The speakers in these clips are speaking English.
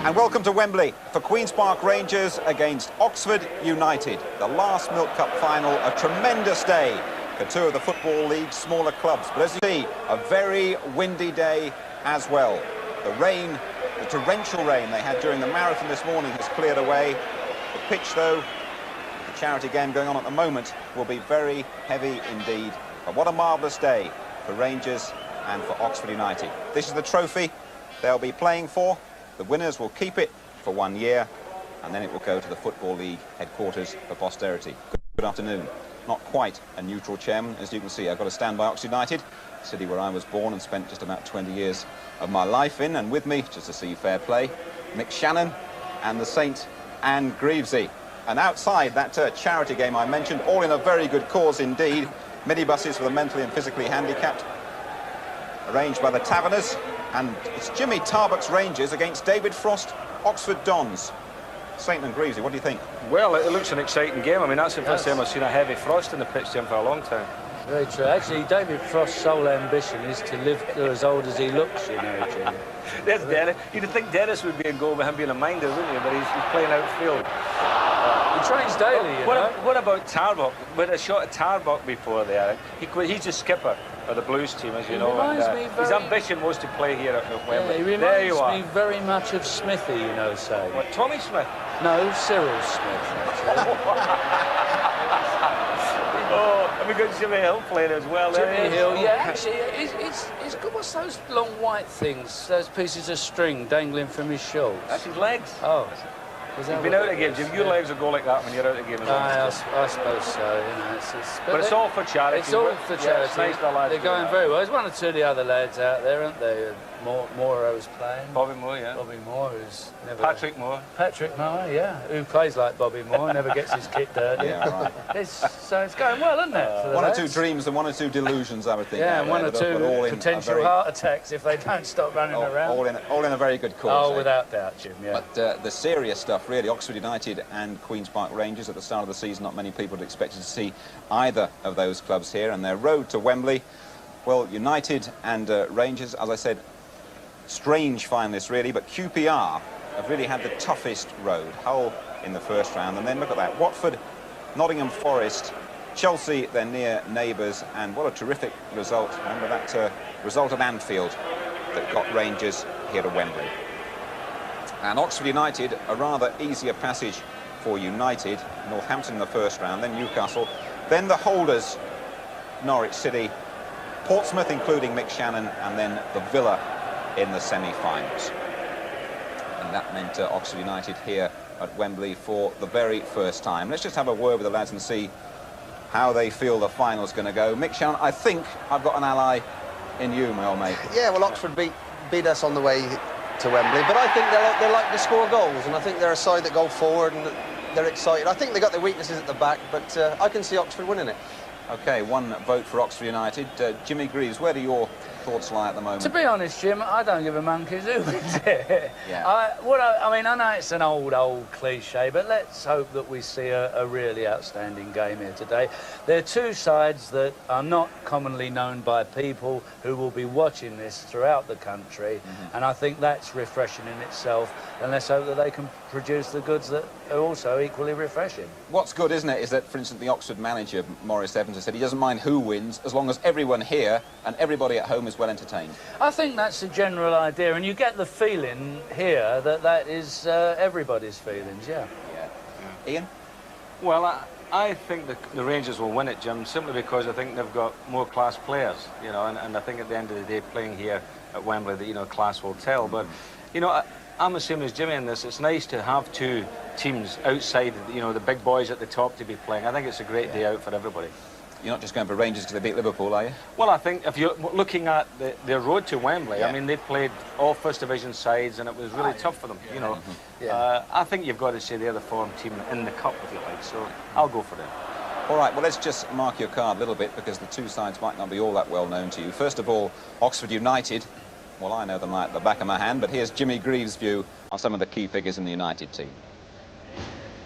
And welcome to Wembley for Queen's Park Rangers against Oxford United. The last Milk Cup final, a tremendous day for two of the Football League's smaller clubs. But as you see, a very windy day as well. The rain, the torrential rain they had during the marathon this morning has cleared away. The pitch, though, the charity game going on at the moment, will be very heavy indeed. But what a marvellous day for Rangers and for Oxford United. This is the trophy they'll be playing for. The winners will keep it for 1 year, and then it will go to the Football League headquarters for posterity. Good afternoon. Not quite a neutral chairman, as you can see. I've got to stand by Oxford United, a city where I was born and spent just about 20 years of my life in, and with me, just to see fair play, Mick Shannon and the Saint Anne Greavesy. And outside that charity game I mentioned, all in a very good cause indeed, minibuses for the mentally and physically handicapped, arranged by the Taverners. And it's Jimmy Tarbuck's Rangers against David Frost, Oxford Dons. Saint and Greavesy, what do you think? Well, it looks an exciting game. I mean, that's the first time I've seen a heavy frost in the pitch, Jim, for a long time. Very true. Actually, David Frost's sole ambition is to live to as old as he looks, you know, Jim. There's Dennis. You'd think Dennis would be in goal with him being a minder, wouldn't you? But he's playing outfield. He trains daily, you know. What about Tarbuck? With a shot at Tarbuck before there, he's the skipper of the Blues team, as you know. And, his ambition was to play here at Wembley. Yeah, he reminds me very much of Smithy, you know, say. What, Tommy Smith? No, Cyril Smith, actually. Oh, and we've got Jimmy Hill playing as well. Jimmy Hill, yeah, actually, he's got what's those long white things, those pieces of string dangling from his shoulders? That's his legs. Oh. You've been out of games. Your legs will go like that when you're out of game. I suppose so, you know. But it's all for charity. It's all for charity. It's nice the lads. They're going very well. There's one or two of the other lads out there, aren't they? Moro's playing. Bobby Moore, yeah. Bobby Moore, who's never... Patrick Moore. Patrick Moore, yeah. Who plays like Bobby Moore, never gets his kit dirty. Yeah, right. So it's going well, isn't it? For the one lads? or two dreams and one or two delusions, I would think. Yeah, and one or two potential heart attacks if they don't stop running around. All in a very good cause. Oh, without doubt, Jim, yeah. But the serious stuff, really, Oxford United and Queen's Park Rangers at the start of the season, not many people had expected to see either of those clubs here, and their road to Wembley, well, United and Rangers, as I said, strange finalists really, but QPR have really had the toughest road. Hull in the first round, and then look at that, Watford, Nottingham Forest, Chelsea, their near neighbours, and what a terrific result. Remember that result at Anfield that got Rangers here to Wembley. And Oxford United, a rather easier passage for United, Northampton in the first round, then Newcastle, then the holders, Norwich City, Portsmouth, including Mick Shannon, and then the Villa in the semi-finals. And that meant Oxford United here at Wembley for the very first time. Let's just have a word with the lads and see how they feel the final's going to go. Mick Shannon, I think I've got an ally in you, my old mate. Yeah, well, Oxford beat us on the way to Wembley, but I think they like to score goals, and I think they're a side that go forward and they're excited. I think they got their weaknesses at the back, but I can see Oxford winning it. OK, one vote for Oxford United. Jimmy Greaves, where do your thoughts lie at the moment? To be honest, Jim, I don't give a monkey's who wins it. Yeah. I mean, I know it's an old cliche, but let's hope that we see a really outstanding game here today. They're two sides that are not commonly known by people who will be watching this throughout the country, and I think that's refreshing in itself, and let's hope that they can produce the goods that are also equally refreshing. What's good, isn't it, is that, for instance, the Oxford manager, Maurice Evans, has said he doesn't mind who wins as long as everyone here and everybody at home is well entertained. I think that's the general idea, and you get the feeling here that that is everybody's feelings, yeah. Ian? Well, I think the Rangers will win it, Jim, simply because I think they've got more class players, you know, and I think at the end of the day, playing here at Wembley, that, you know, class will tell. But, you know, I'm the same as Jimmy in this. It's nice to have two teams outside, you know, the big boys at the top to be playing. I think it's a great day out for everybody. You're not just going for Rangers because they beat Liverpool, are you? Well, I think if you're looking at their road to Wembley, yeah. I mean, they played all First Division sides and it was really tough for them, you know. I think you've got to say they're the form team in the Cup, if you like, so I'll go for them. All right, well, let's just mark your card a little bit because the two sides might not be all that well known to you. First of all, Oxford United. Well, I know them like the back of my hand, but here's Jimmy Greaves' view on some of the key figures in the United team.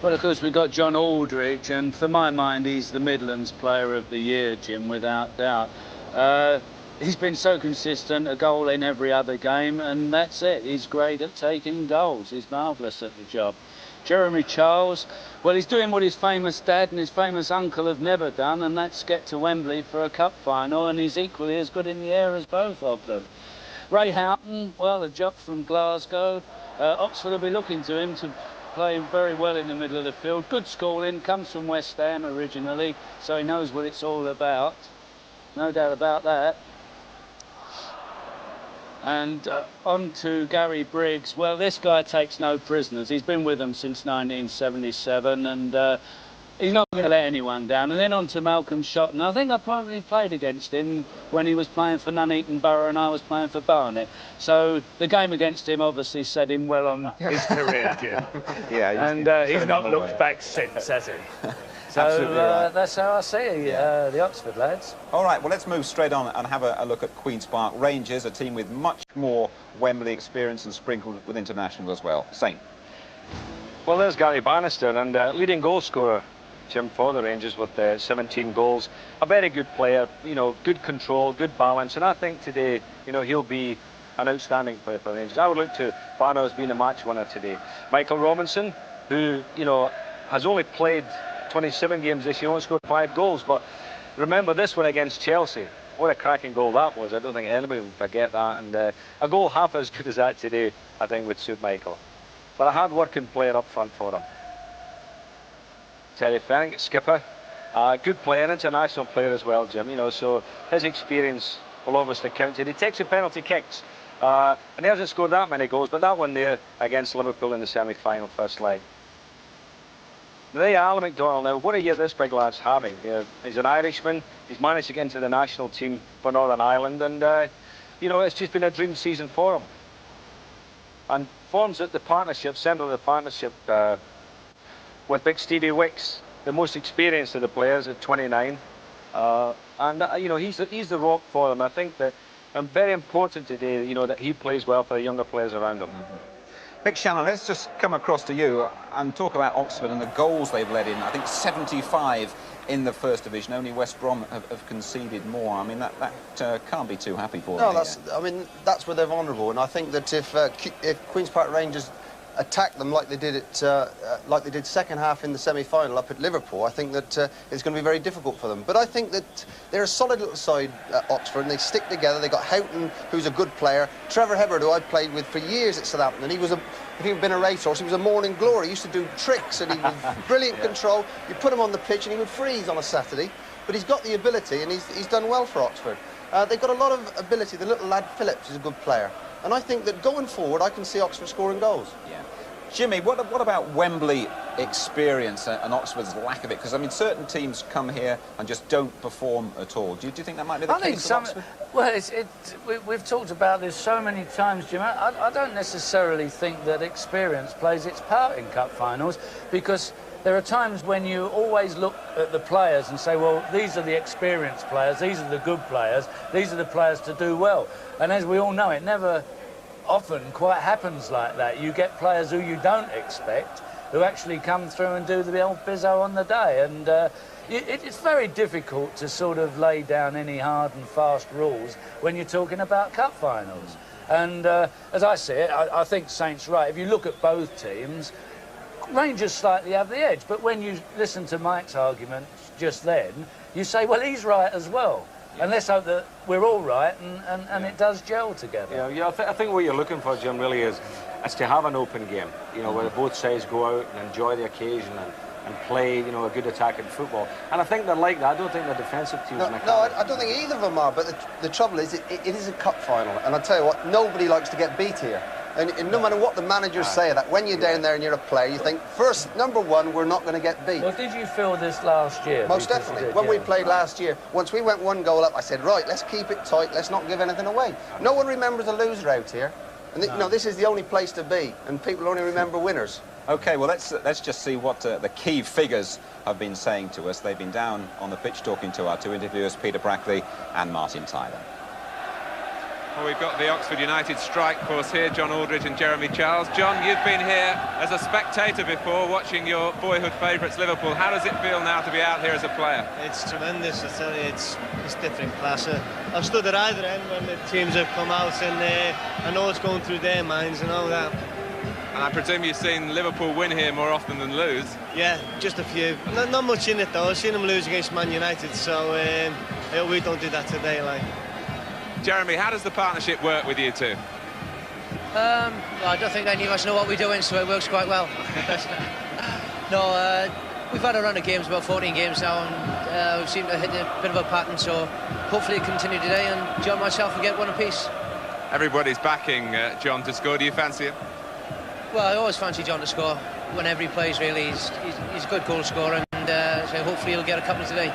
Well, of course, we've got John Aldridge, and for my mind, he's the Midlands Player of the Year, Jim, without doubt. he's been so consistent, a goal in every other game, and that's it. He's great at taking goals. He's marvellous at the job. Jeremy Charles, well, he's doing what his famous dad and his famous uncle have never done, and that's get to Wembley for a cup final, and he's equally as good in the air as both of them. Ray Houghton, well, a jock from Glasgow. Oxford will be looking to him to play very well in the middle of the field. Good schooling, comes from West Ham originally, so he knows what it's all about. No doubt about that. And on to Gary Briggs. Well, this guy takes no prisoners. He's been with them since 1977, and he's not going to let anyone down. And then on to Malcolm Shotton. I think I probably played against him when he was playing for Nuneaton Borough and I was playing for Barnet. So the game against him obviously set him well on his career, Jim. Yeah, and he's not looked back since, has he? So right. that's how I see the Oxford lads. All right, well, let's move straight on and have a look at Queen's Park Rangers, a team with much more Wembley experience and sprinkled with international as well. Saint. Well, there's Gary Bannister, and leading goal scorer, Jim, for the Rangers with 17 goals. A very good player, you know, good control, good balance, and I think today, you know, he'll be an outstanding player for the Rangers. I would look to Barno as being a match winner today. Michael Robinson, who, you know, has only played 27 games this year, only scored 5 goals, but remember this one against Chelsea. What a cracking goal that was. I don't think anybody will forget that, and a goal half as good as that today, I think, would suit Michael. But a hard-working player up front for him. Terry Fennick, skipper, good player, international player as well, Jim, you know, so his experience will obviously count. He takes the penalty kicks, and he hasn't scored that many goals, but that one there against Liverpool in the semi-final first leg. There you are, Alan McDonald. Now, what a year this big lad's having. He's an Irishman. He's managed to get into the national team for Northern Ireland, and you know, it's just been a dream season for him. And forms at the partnership, centre of the partnership with big Stevie Wicks, the most experienced of the players at 29, and you know, he's the rock for them. I think that very important today, you know, that he plays well for the younger players around him. Mick Shannon, let's just come across to you and talk about Oxford and the goals they've led in. I think 75 in the First Division. Only West Brom have conceded more. I mean, that can't be too happy for them. No, I mean, that's where they're vulnerable. And I think that if Queen's Park Rangers attack them like they did second half in the semi-final up at Liverpool, I think that it's going to be very difficult for them. But I think that they're a solid little side at Oxford, and they stick together. They got Houghton, who's a good player. Trevor Hibbard, who I played with for years at Southampton, and if he'd been a racehorse, he was a morning glory. He used to do tricks, and he was brilliant control. You put him on the pitch, and he would freeze on a Saturday. But he's got the ability, and he's done well for Oxford. They've got a lot of ability. The little lad Phillips is a good player. And I think that going forward, I can see Oxford scoring goals. Yeah. Jimmy, what about Wembley experience and Oxford's lack of it? Because, I mean, certain teams come here and just don't perform at all. Do you think that might be the case with Oxford? Well, we've talked about this so many times, Jim. I don't necessarily think that experience plays its part in cup finals, because there are times when you always look at the players and say, well, these are the experienced players, these are the good players, these are the players to do well. And as we all know, it never often quite happens like that. You get players who you don't expect who actually come through and do the old bizzo on the day. And it's very difficult to sort of lay down any hard and fast rules when you're talking about cup finals. And as I see it, I think Saint's right. If you look at both teams, Rangers slightly have the edge, but when you listen to Mike's argument just then, you say, well, he's right as well. Yeah. And let's hope that we're all right and it does gel together. Yeah, I think what you're looking for, Jim, really is to have an open game, you know, where both sides go out and enjoy the occasion and play, you know, a good attacking football. And I think they're like that. I don't think the defensive teams... No, I don't think either of them are, but the trouble is it is a cup final, and I'll tell you what, nobody likes to get beat here. And no matter what the managers say, that when you're down there and you're a player, you think, first, number one, we're not going to get beat. Well, did you feel this last year? Most definitely. When we played last year, once we went 1 goal up, I said, right, let's keep it tight, let's not give anything away. No one remembers a loser out here. And you know, this is the only place to be, and people only remember winners. OK, well, let's just see what the key figures have been saying to us. They've been down on the pitch talking to our two interviewers, Peter Brackley and Martin Tyler. for we've got the Oxford United strike force here, John Aldridge and Jeremy Charles. John, you've been here as a spectator before, watching your boyhood favourites Liverpool. How does it feel now to be out here as a player? It's tremendous, I tell you, it's different class. I've stood at either end when the teams have come out, and I know what's going through their minds and all that. And I presume you've seen Liverpool win here more often than lose? Yeah, just a few. Not much in it though. I've seen them lose against Man United, so I hope we don't do that today. Like, Jeremy, how does the partnership work with you two? Well, I don't think any of us know what we're doing, so it works quite well. No, we've had a run of games, about 14 games now, and we seem to hit a bit of a pattern, so hopefully it continue today, and John and myself will get one apiece. Everybody's backing John to score. Do you fancy him? Well, I always fancy John to score whenever he plays, really. He's a good goal scorer, and so hopefully he'll get a couple today.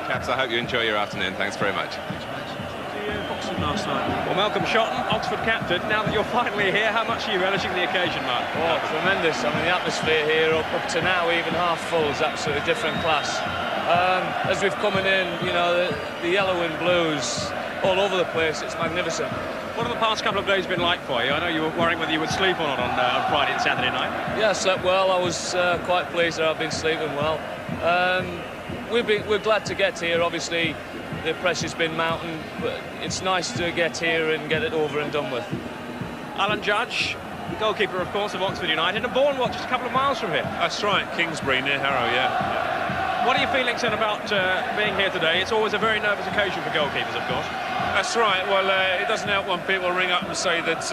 Chaps, I hope you enjoy your afternoon. Thanks very much. Last night. Well, Malcolm Shotton, Oxford captain. Now that you're finally here, how much are you relishing the occasion, Mark? Oh, tremendous. I mean, the atmosphere here up to now, even half full, is absolutely different class. As we've coming in, you know, the yellow and blues all over the place. It's magnificent. What have the past couple of days been like for you? I know you were worrying whether you would sleep or not on Friday and Saturday night. Yeah, I slept well. I was quite pleased that I've been sleeping well. We're glad to get here. Obviously, the pressure's been mounting, but it's nice to get here and get it over and done with. Alan Judge, the goalkeeper, of course, of Oxford United, and born, what, just a couple of miles from here? That's right, Kingsbury, near Harrow, yeah. What are your feelings then about being here today? It's always a very nervous occasion for goalkeepers, of course. That's right. Well, it doesn't help when people ring up and say that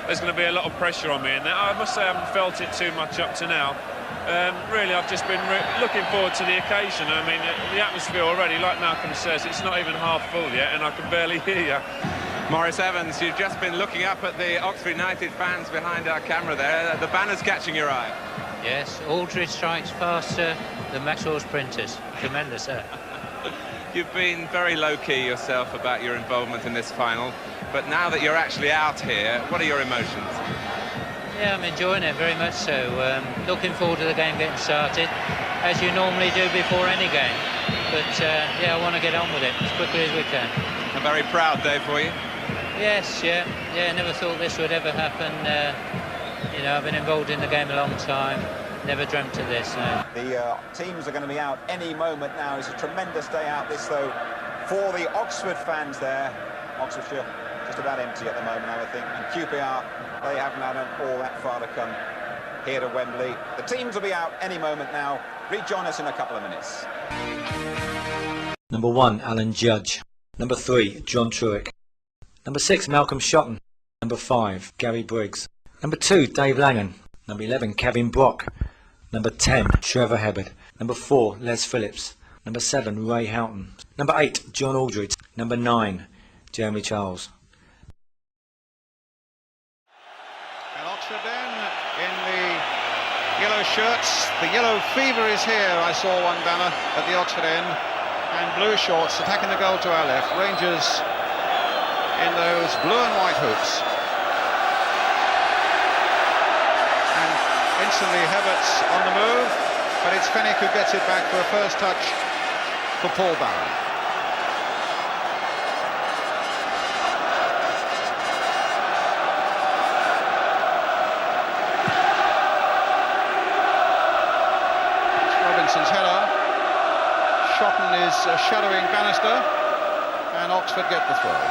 there's going to be a lot of pressure on me, and I must say I haven't felt it too much up to now. Really, I've just been looking forward to the occasion. I mean, the atmosphere already, like Malcolm says, it's not even half full yet, and I can barely hear you. Maurice Evans, you've just been looking up at the Oxford United fans behind our camera there. The banner's catching your eye. Yes, Aldridge strikes faster than Maxwell's printers. Tremendous, eh? You've been very low-key yourself about your involvement in this final, but now that you're actually out here, what are your emotions? Yeah, I'm enjoying it very much so. Looking forward to the game getting started, as you normally do before any game. But yeah, I want to get on with it as quickly as we can. A very proud day for you? Yes, yeah. Never thought this would ever happen. You know, I've been involved in the game a long time. Never dreamt of this, no. The teams are going to be out any moment now. It's a tremendous day out this, though, for the Oxford fans there. Oxfordshire just about empty at the moment, I would think. And QPR, they haven't had all that far to come here to Wembley. The teams will be out any moment now. Rejoin us in a couple of minutes. Number 1, Alan Judge. Number 3, John Truick. Number 6, Malcolm Shotton. Number 5, Gary Briggs. Number 2, Dave Langan. Number 11, Kevin Brock. Number 10, Trevor Hebbard. Number 4, Les Phillips. Number 7, Ray Houghton. Number 8, John Aldridge. Number 9, Jeremy Charles. And Oxford then in the yellow shirts. The yellow fever is here. I saw one banner at the Oxford end. And blue shorts attacking the goal to our left. Rangers in those blue and white hoops. Instantly Herbert's on the move, but it's Fennick who gets it back for a first touch for Paul Barron. Robinson's header. Shotton is shadowing Bannister, and Oxford get the throw.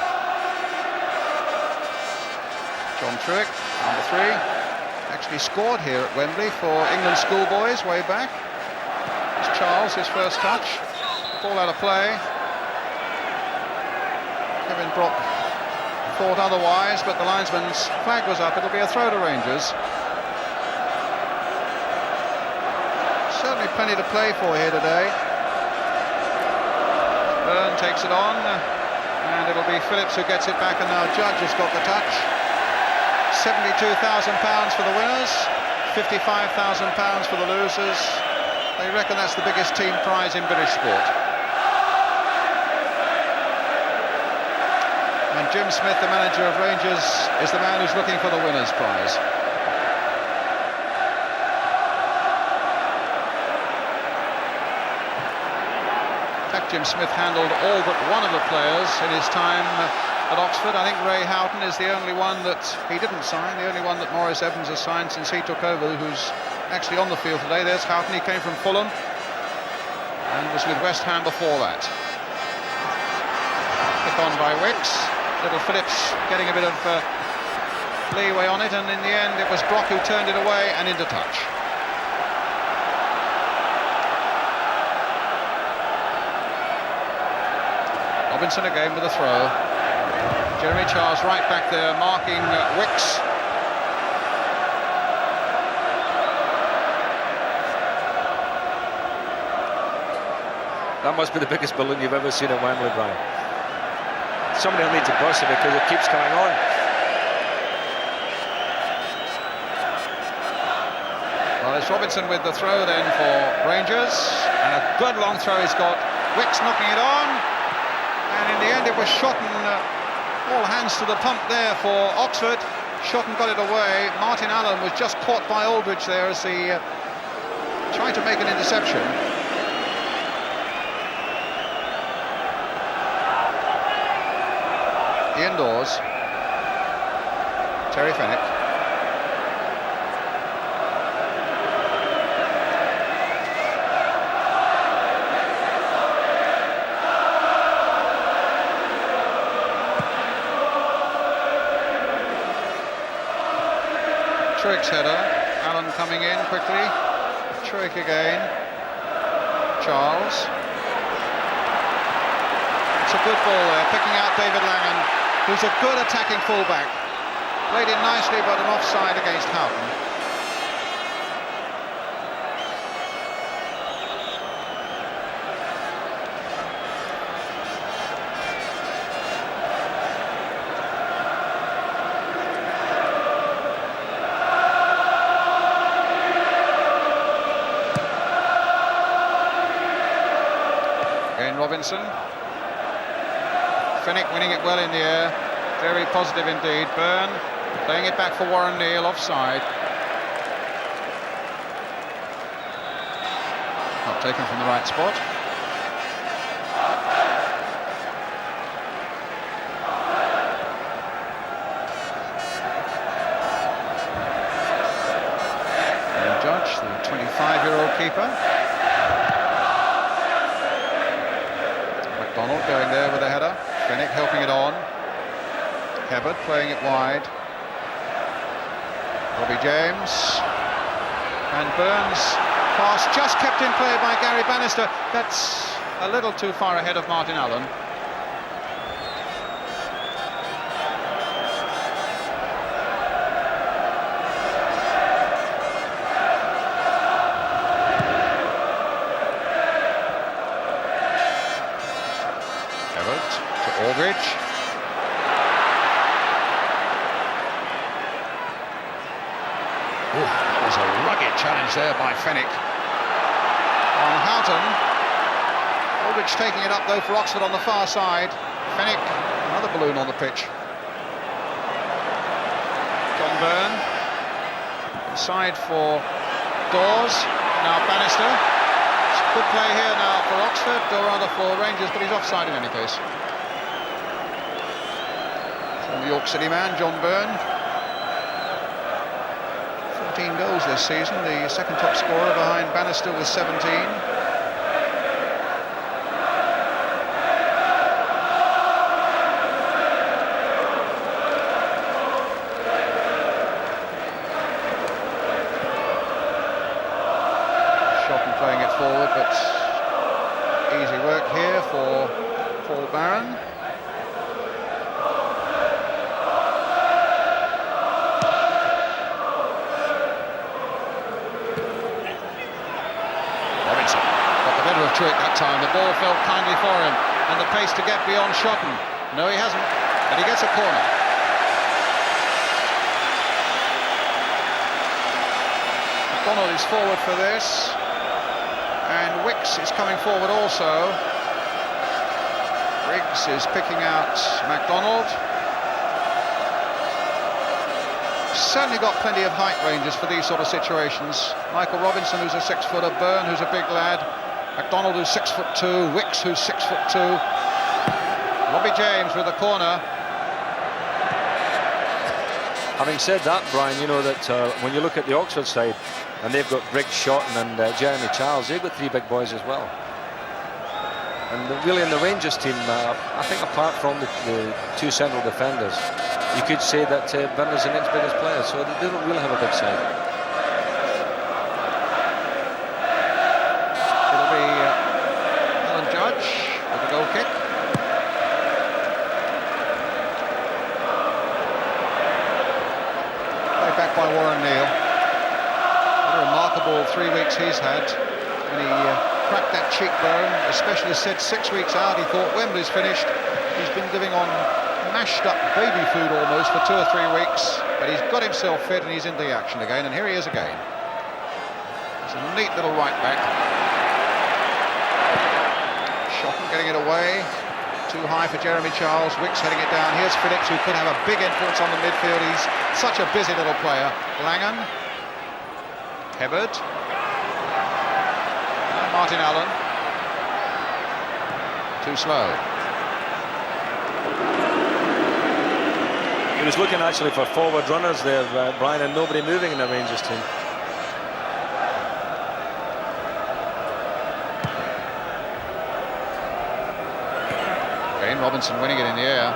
John Truick, number 3. Actually scored here at Wembley for England schoolboys way back. It's Charles, his first touch. Ball out of play. Kevin Brock thought otherwise, but the linesman's flag was up. It'll be a throw to Rangers. Certainly plenty to play for here today. Byrne takes it on, and it'll be Phillips who gets it back, and now Judge has got the touch. £72,000 for the winners, £55,000 for the losers. They reckon that's the biggest team prize in British sport. And Jim Smith, the manager of Rangers, is the man who's looking for the winners' prize. In fact, Jim Smith handled all but one of the players in his time at Oxford. I think Ray Houghton is the only one that he didn't sign, the only one that Maurice Evans has signed since he took over, who's actually on the field today. There's Houghton. He came from Fulham and was with West Ham before that. Pick on by Wicks. Little Phillips getting a bit of leeway on it, and in the end it was Brock who turned it away and into touch. Robinson again with a throw. Jeremy Charles right back there marking Wicks. That must be the biggest balloon you've ever seen at Wembley, Brian. Somebody will need to burst it because it keeps coming on. Well, it's Robinson with the throw then for Rangers, and a good long throw he's got. Wicks knocking it on, and in the end it was Shotton, all hands to the pump there for Oxford. Shotton got it away. Martin Allen was just caught by Aldridge there as he tried to make an interception. Indoors, Terry Fenwick. Trueck's header, Allen coming in quickly, Trueck again, Charles. It's a good ball there, picking out David Langan, who's a good attacking fullback. Played in nicely, but an offside against Houghton. Again, Robinson. Fenwick winning it well in the air, very positive indeed. Byrne playing it back for Warren Neal, offside. Not taken from the right spot. And Judge, the 25-year-old keeper. McDonald going there with a header. Fenwick helping it on. Hibbert playing it wide. Robbie James. And Burns' pass just kept in play by Gary Bannister. That's a little too far ahead of Martin Allen. Aldridge. That was a rugged challenge there by Fenwick on Houghton. Aldridge taking it up though for Oxford on the far side. Fenwick, another balloon on the pitch. John Byrne inside for Dawes. Now Bannister. Good play here now for Oxford, or rather for Rangers, but he's offside in any case. From the York City man, John Byrne. 14 goals this season, the second top scorer behind Bannister with 17. Shotton playing it forward, but easy work here for Paul Barron. Of Trueck that time. The ball fell kindly for him, and the pace to get beyond Shotton. No, he hasn't, but he gets a corner. McDonald is forward for this, and Wicks is coming forward also. Briggs is picking out McDonald. Certainly got plenty of height ranges for these sort of situations. Michael Robinson, who's a 6-footer, Byrne, who's a big lad, McDonald, who's 6'2", Wicks, who's 6'2". Robbie James with the corner. Having said that, Brian, you know that when you look at the Oxford side, and they've got Briggs, Shotton and Jeremy Charles, they've got 3 big boys as well. And really in the Rangers team, I think apart from the 2 central defenders, you could say that Burnley's the next biggest player, so they don't really have a big side. It'll be Alan Judge with the goal kick. Played back by Warren Neal. What a remarkable 3 weeks he's had. When he cracked that cheekbone, the specialist said 6 weeks out, he thought Wembley's finished. He's been living on mashed up baby food almost for 2 or 3 weeks, but he's got himself fit and he's in the action again, and here he is again. It's a neat little right back. Shotton getting it away. Too high for Jeremy Charles. Wicks heading it down. Here's Phillips, who could have a big influence on the midfield. He's such a busy little player. Langan. Hibbard. Martin Allen. Too slow. He was looking actually for forward runners there, Brian, and nobody moving in the Rangers team. Again, Robinson winning it in the air.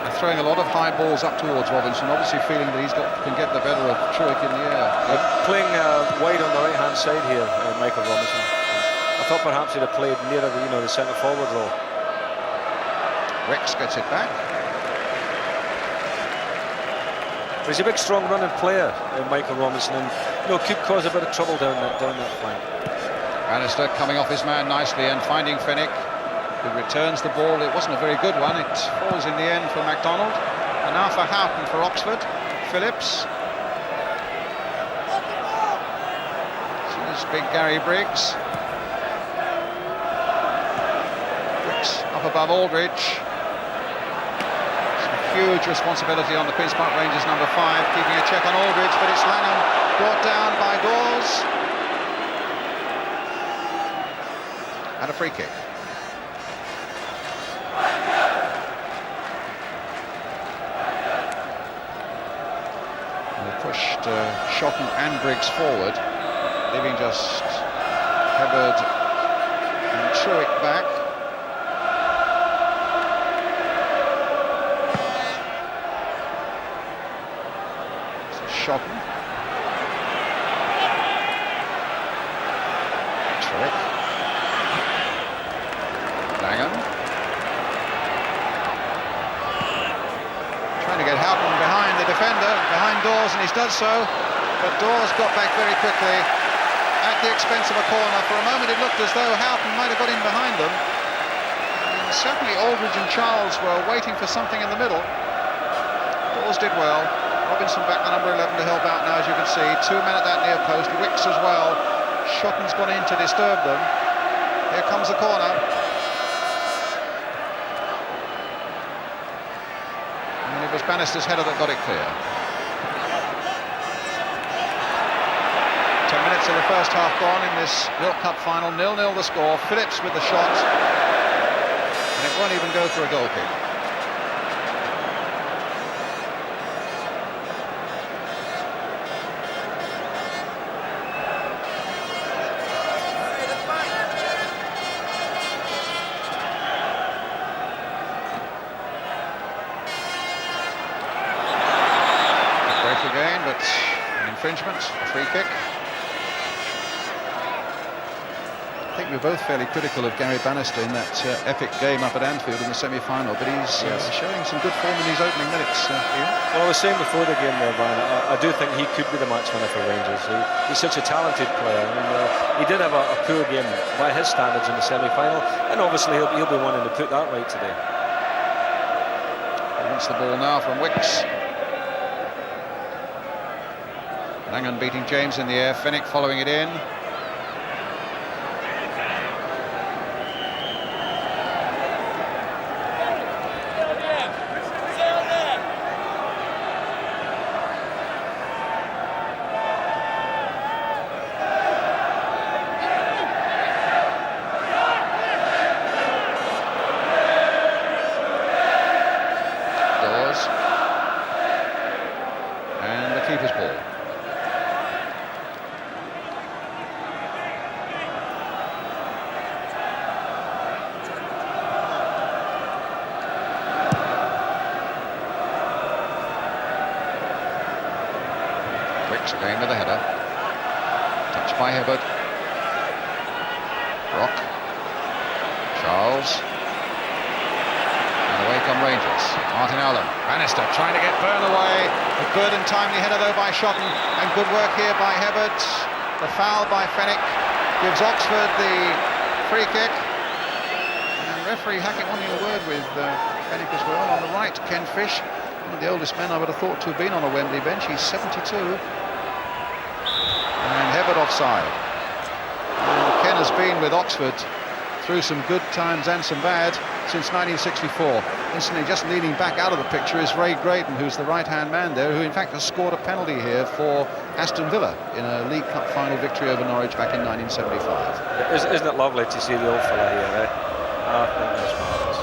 They're throwing a lot of high balls up towards Robinson, obviously feeling that he's can get the better of Truick in the air. Playing wide on the right-hand side here, Michael Robinson. I thought perhaps he'd have played nearer the centre forward role. Wicks gets it back. He's a big, strong running player, Michael Robinson, and could cause a bit of trouble down that flank. Bannister coming off his man nicely and finding Fennick, who returns the ball. It wasn't a very good one. It falls in the end for MacDonald. And now for Houghton for Oxford. Phillips. This is big Gary Briggs. Briggs up above Aldridge. Huge responsibility on the Queen's Park Rangers number 5, keeping a check on Aldridge, but it's Langham brought down by Dawes. And a free kick. They pushed Shotton and Briggs forward, leaving just Hibbard and Truick back. Shotton. Truick. Langham. Trying to get Houghton behind the defender, behind Dawes, and he's done so. But Dawes got back very quickly at the expense of a corner. For a moment it looked as though Houghton might have got in behind them. And certainly Aldridge and Charles were waiting for something in the middle. Dawes did well. Robinson back to number 11 to help out now, as you can see. 2 men at that near post. Wicks as well. Shotton's gone in to disturb them. Here comes the corner. And it was Bannister's header that got it clear. 10 minutes of the first half gone in this Milk Cup final. 0-0 the score. Phillips with the shot. And it won't even go for a goal kick. Again, but an infringement, a free kick. I think we're both fairly critical of Gary Bannister in that epic game up at Anfield in the semi-final, but he's showing some good form in these opening minutes. Well, I was saying before the game there, Brian, I do think he could be the match winner for Rangers. He's such a talented player, and he did have a poor game by his standards in the semi-final, and obviously he'll be wanting to put that right today. He wants the ball now from Wicks. Langan beating James in the air, Fennick following it in. Wicks again with a header. Touched by Hibbert. Brock. Charles. And away come Rangers. Martin Allen. Bannister trying to get Byrne away. A good and timely header though by Shotton. And good work here by Hibbert. The foul by Fenwick gives Oxford the free kick. And referee Hackett wanting a word with Fenwick as well. On the right, Ken Fish. One of the oldest men I would have thought to have been on a Wembley bench. He's 72. And Hibbert offside. And Ken has been with Oxford through some good times and some bad since 1964. Instantly just leaning back out of the picture is Ray Graydon, who's the right-hand man there, who in fact has scored a penalty here for Aston Villa in a League Cup final victory over Norwich back in 1975. Isn't it lovely to see the old fella here, eh? I think that's marvellous.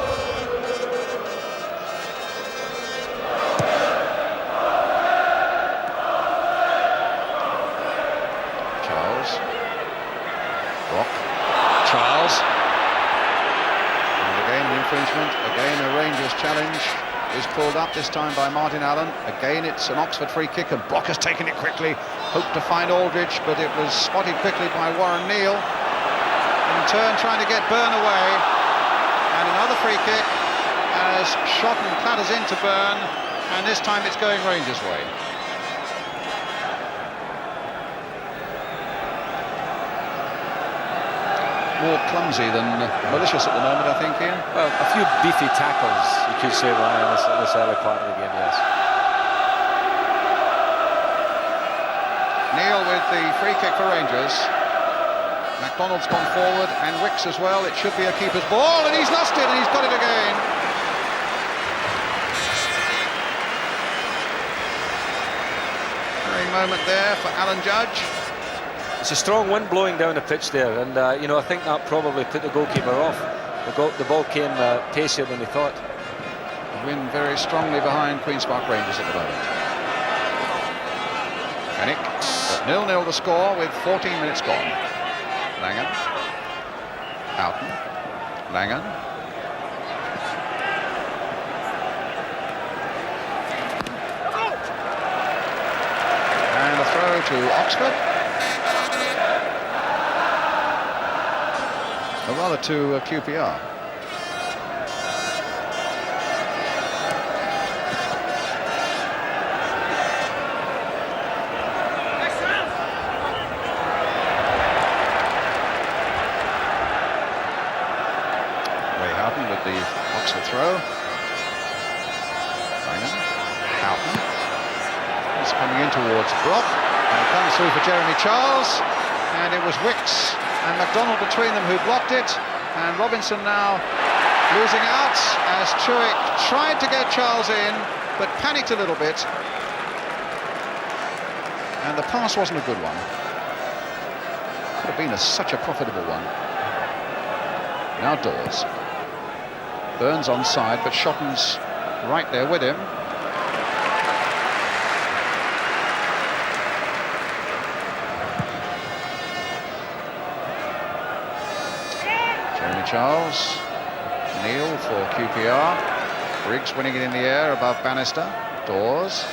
Infringement. Again a Rangers challenge is pulled up, this time by Martin Allen. Again it's an Oxford free kick and Brock has taken it quickly, hoped to find Aldridge, but it was spotted quickly by Warren Neal. In turn trying to get Byrne away, and another free kick as Shotton clatters into Byrne, and this time it's going Rangers' way. More clumsy than malicious at the moment, I think, Ian. Well, a few beefy tackles, you could say, Ryan, this early part of the game, yes. Neal with the free kick for Rangers. MacDonald's gone forward, and Wicks as well. It should be a keeper's ball, and he's lost it, and he's got it again. Very moment there for Alan Judge. It's a strong wind blowing down the pitch there, and you know, I think that probably put the goalkeeper off. The ball came pacier than he thought. The wind very strongly behind Queen's Park Rangers at the moment. Fenwick, but 0-0 the score with 14 minutes gone. Langan, Houghton, Langan. And a throw to Oxford. Or rather to QPR. Ray Houghton with the Oxford throw. Langan, Houghton. He's coming in towards Brock. And it comes through for Jeremy Charles. And it was Wicks and MacDonald between them who blocked it, and Robinson now losing out as Chuick tried to get Charles in but panicked a little bit, and the pass wasn't a good one. Could have been such a profitable one. Now Dawes. Burns onside, but Shotton's right there with him. Charles, Neal for QPR, Briggs winning it in the air above Bannister, Dawes,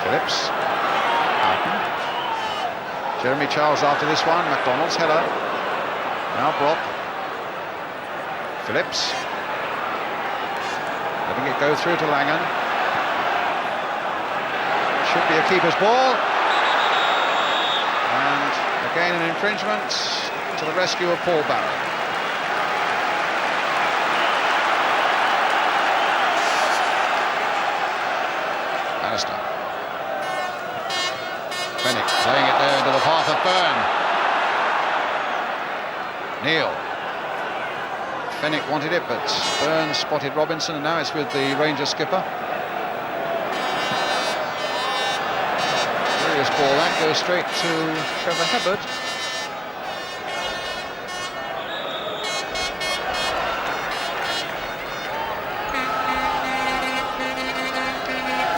Phillips, Houghton, Jeremy Charles after this one, MacDonald's header, now Brock, Phillips, letting it go through to Langan, should be a keeper's ball. Again an infringement to the rescue of Paul Barry. Bannister. Fenwick playing it there into the path of Byrne. Neal. Fenwick wanted it, but Byrne spotted Robinson, and now it's with the Rangers skipper. Ball that goes straight to Trevor Hibbert.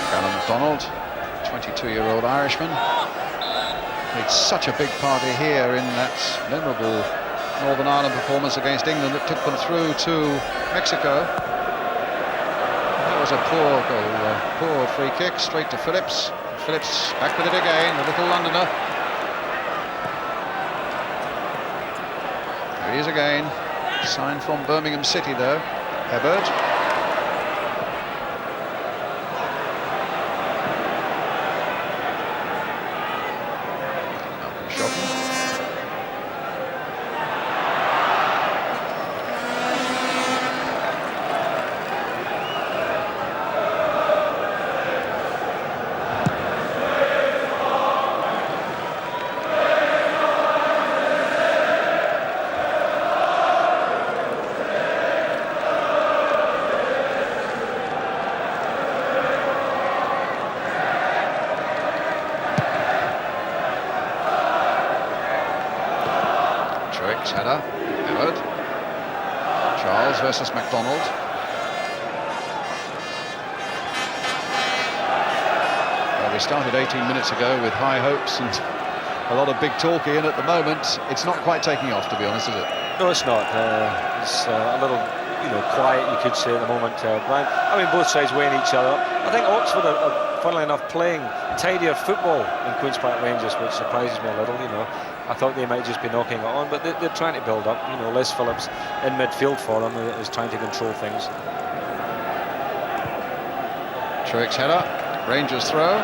Callum MacDonald, 22-year-old Irishman, made such a big party here in that memorable Northern Ireland performance against England that took them through to Mexico. That was was a poor goal, poor free kick, straight to Phillips. Phillips back with it again, the little Londoner. There he is again. Sign from Birmingham City though. Hibbert. Header, Howard. Charles versus MacDonald. Well, we started 18 minutes ago with high hopes and a lot of big talking, and at the moment it's not quite taking off, to be honest, is it? No, it's not. It's a little, quiet, you could say, at the moment, Brian. I mean, both sides weighing each other up. I think Oxford are, funnily enough, playing tidier football than Queen's Park Rangers, which surprises me a little, I thought they might just be knocking it on, but they're trying to build up. Les Phillips in midfield for them is trying to control things. Truex header, Rangers throw.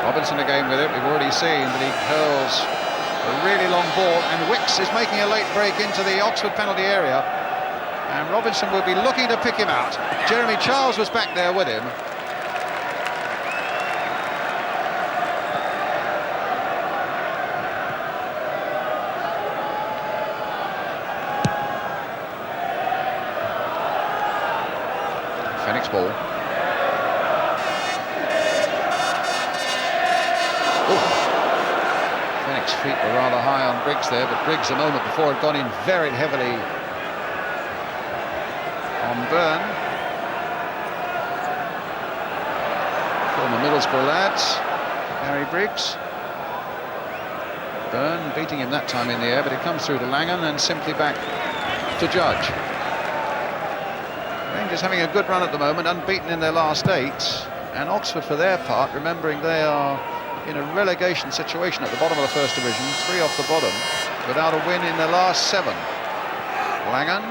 Robinson again with it. We've already seen that he hurls a really long ball, and Wicks is making a late break into the Oxford penalty area, and Robinson will be looking to pick him out. Jeremy Charles was back there with him. Phoenix ball. Phoenix feet were rather high on Briggs there, but Briggs a moment before had gone in very heavily on Byrne. Former Middlesbrough lads, Gary Briggs. Byrne beating him that time in the air, but it comes through to Langan and simply back to Judge. Rangers having a good run at the moment, unbeaten in their last 8, and Oxford for their part, remembering they are in a relegation situation at the bottom of the First Division, 3 off the bottom, without a win in their last 7. Langan.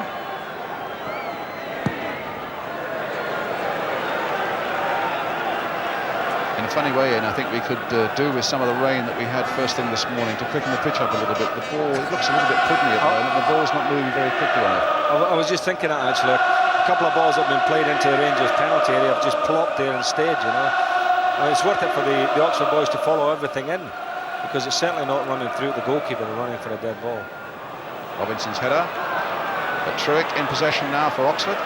In a funny way, and I think we could do with some of the rain that we had first thing this morning to quicken the pitch up a little bit. The ball, it looks a little bit puddly at the moment, the ball's not moving very quickly on it. I was just thinking that, actually. A couple of balls that have been played into the Rangers penalty area have just plopped there instead, I mean, it's worth it for the Oxford boys to follow everything in, because it's certainly not running through the goalkeeper, they're running for a dead ball. Robinson's header, but Truex in possession now for Oxford.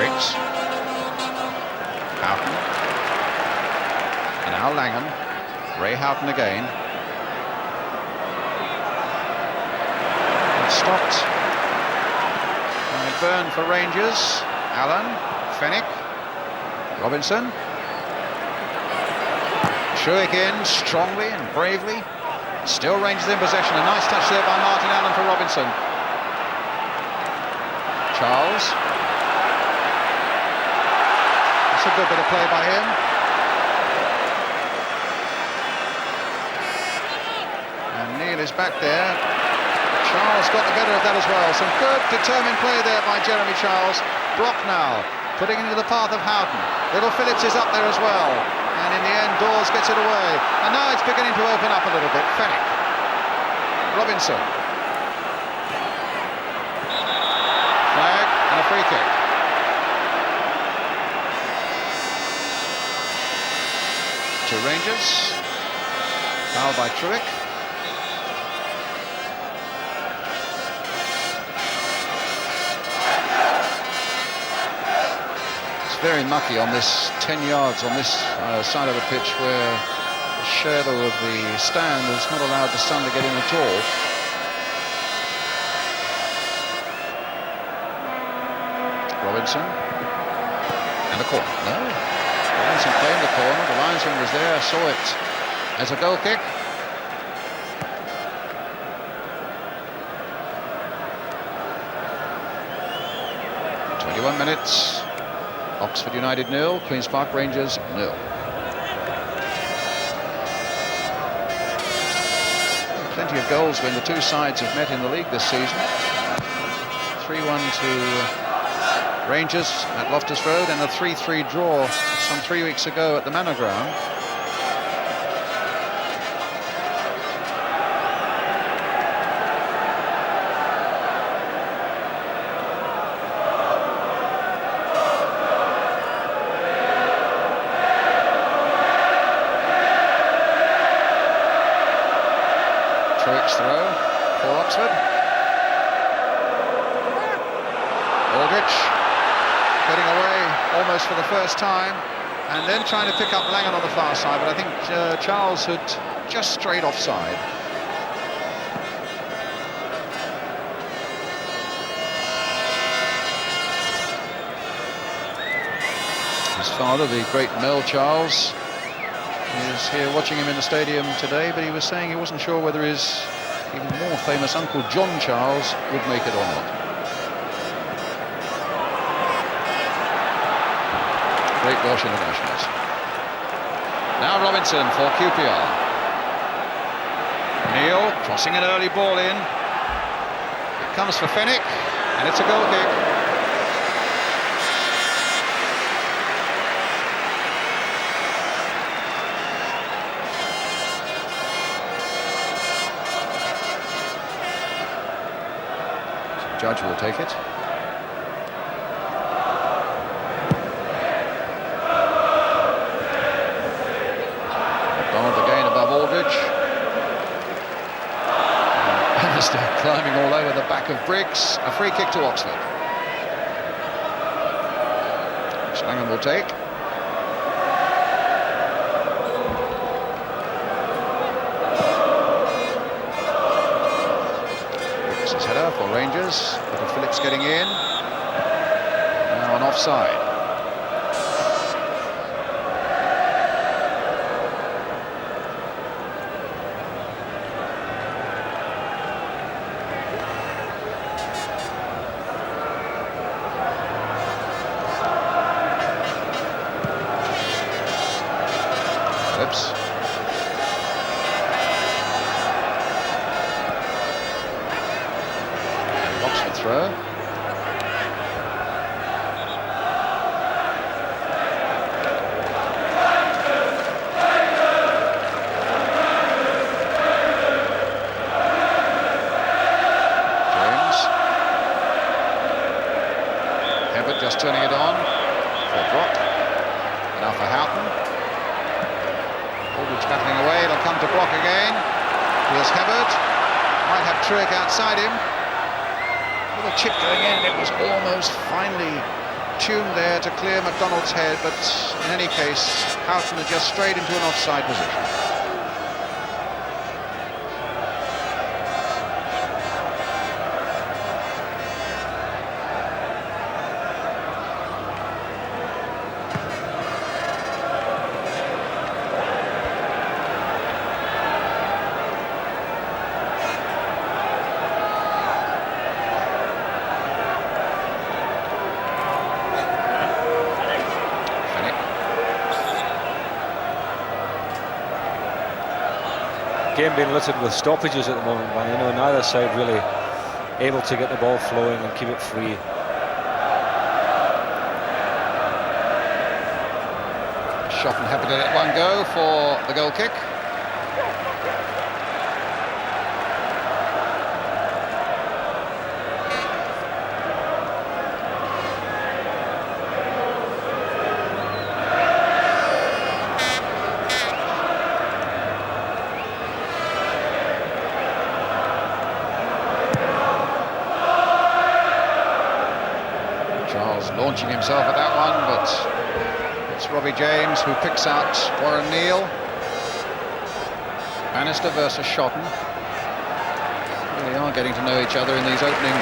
Briggs. Houghton. And now Langan. Ray Houghton again. Stopped by Byrne for Rangers. Allen, Fennick, Robinson. Truex in strongly and bravely. Still Rangers in possession. A nice touch there by Martin Allen for Robinson. Charles. That's a good bit of play by him. And Neil is back there. Charles got the better of that as well. Some good determined play there by Jeremy Charles. Brock now putting it into the path of Houghton. Little Phillips is up there as well. And in the end, Dawes gets it away. And now it's beginning to open up a little bit. Fennick. Robinson. Flag and a free kick. To Rangers. Foul by Truex. Very mucky on this 10 yards on this side of the pitch, where the shadow of the stand has not allowed the sun to get in at all. Robinson and a corner. No, Robinson playing the corner. The linesman was there, saw it as a goal kick. 21 minutes. Oxford United 0, Queen's Park Rangers 0. Plenty of goals when the two sides have met in the league this season. 3-1 to Rangers at Loftus Road, and a 3-3 draw some 3 weeks ago at the Manor Ground. Throw for Oxford. Aldrich getting away almost for the first time, and then trying to pick up Langan on the far side, but I think Charles had just strayed offside. His father, the great Mel Charles, is here watching him in the stadium today, but he was saying he wasn't sure whether his even more famous uncle John Charles would make it or not. Great Welsh internationals. Now Robinson for QPR. Neil crossing an early ball in. It comes for Fenwick, and it's a goal kick. Judge will take it. Donald again above Aldridge. Bannister climbing all over the back of Briggs. A free kick to Oxford, which Langham will take. Header for Rangers. Little Phillips getting in. Now an offside. Phillips. Throw. James. Herbert just turning it on for Brock. Now for Houghton. Aldridge battling away. It'll come to Brock again. Here's Herbert. Might have Truick outside him. With a chip going in, it was almost finely tuned there to clear McDonald's head, but in any case, Houghton had just strayed into an offside position. Game being littered with stoppages at the moment, but you know, neither side really able to get the ball flowing and keep it free. Shot and happy to let one go for the goal kick. Launching himself at that one, but it's Robbie James who picks out Warren Neal. Bannister versus Shotton. Really are getting to know each other in these opening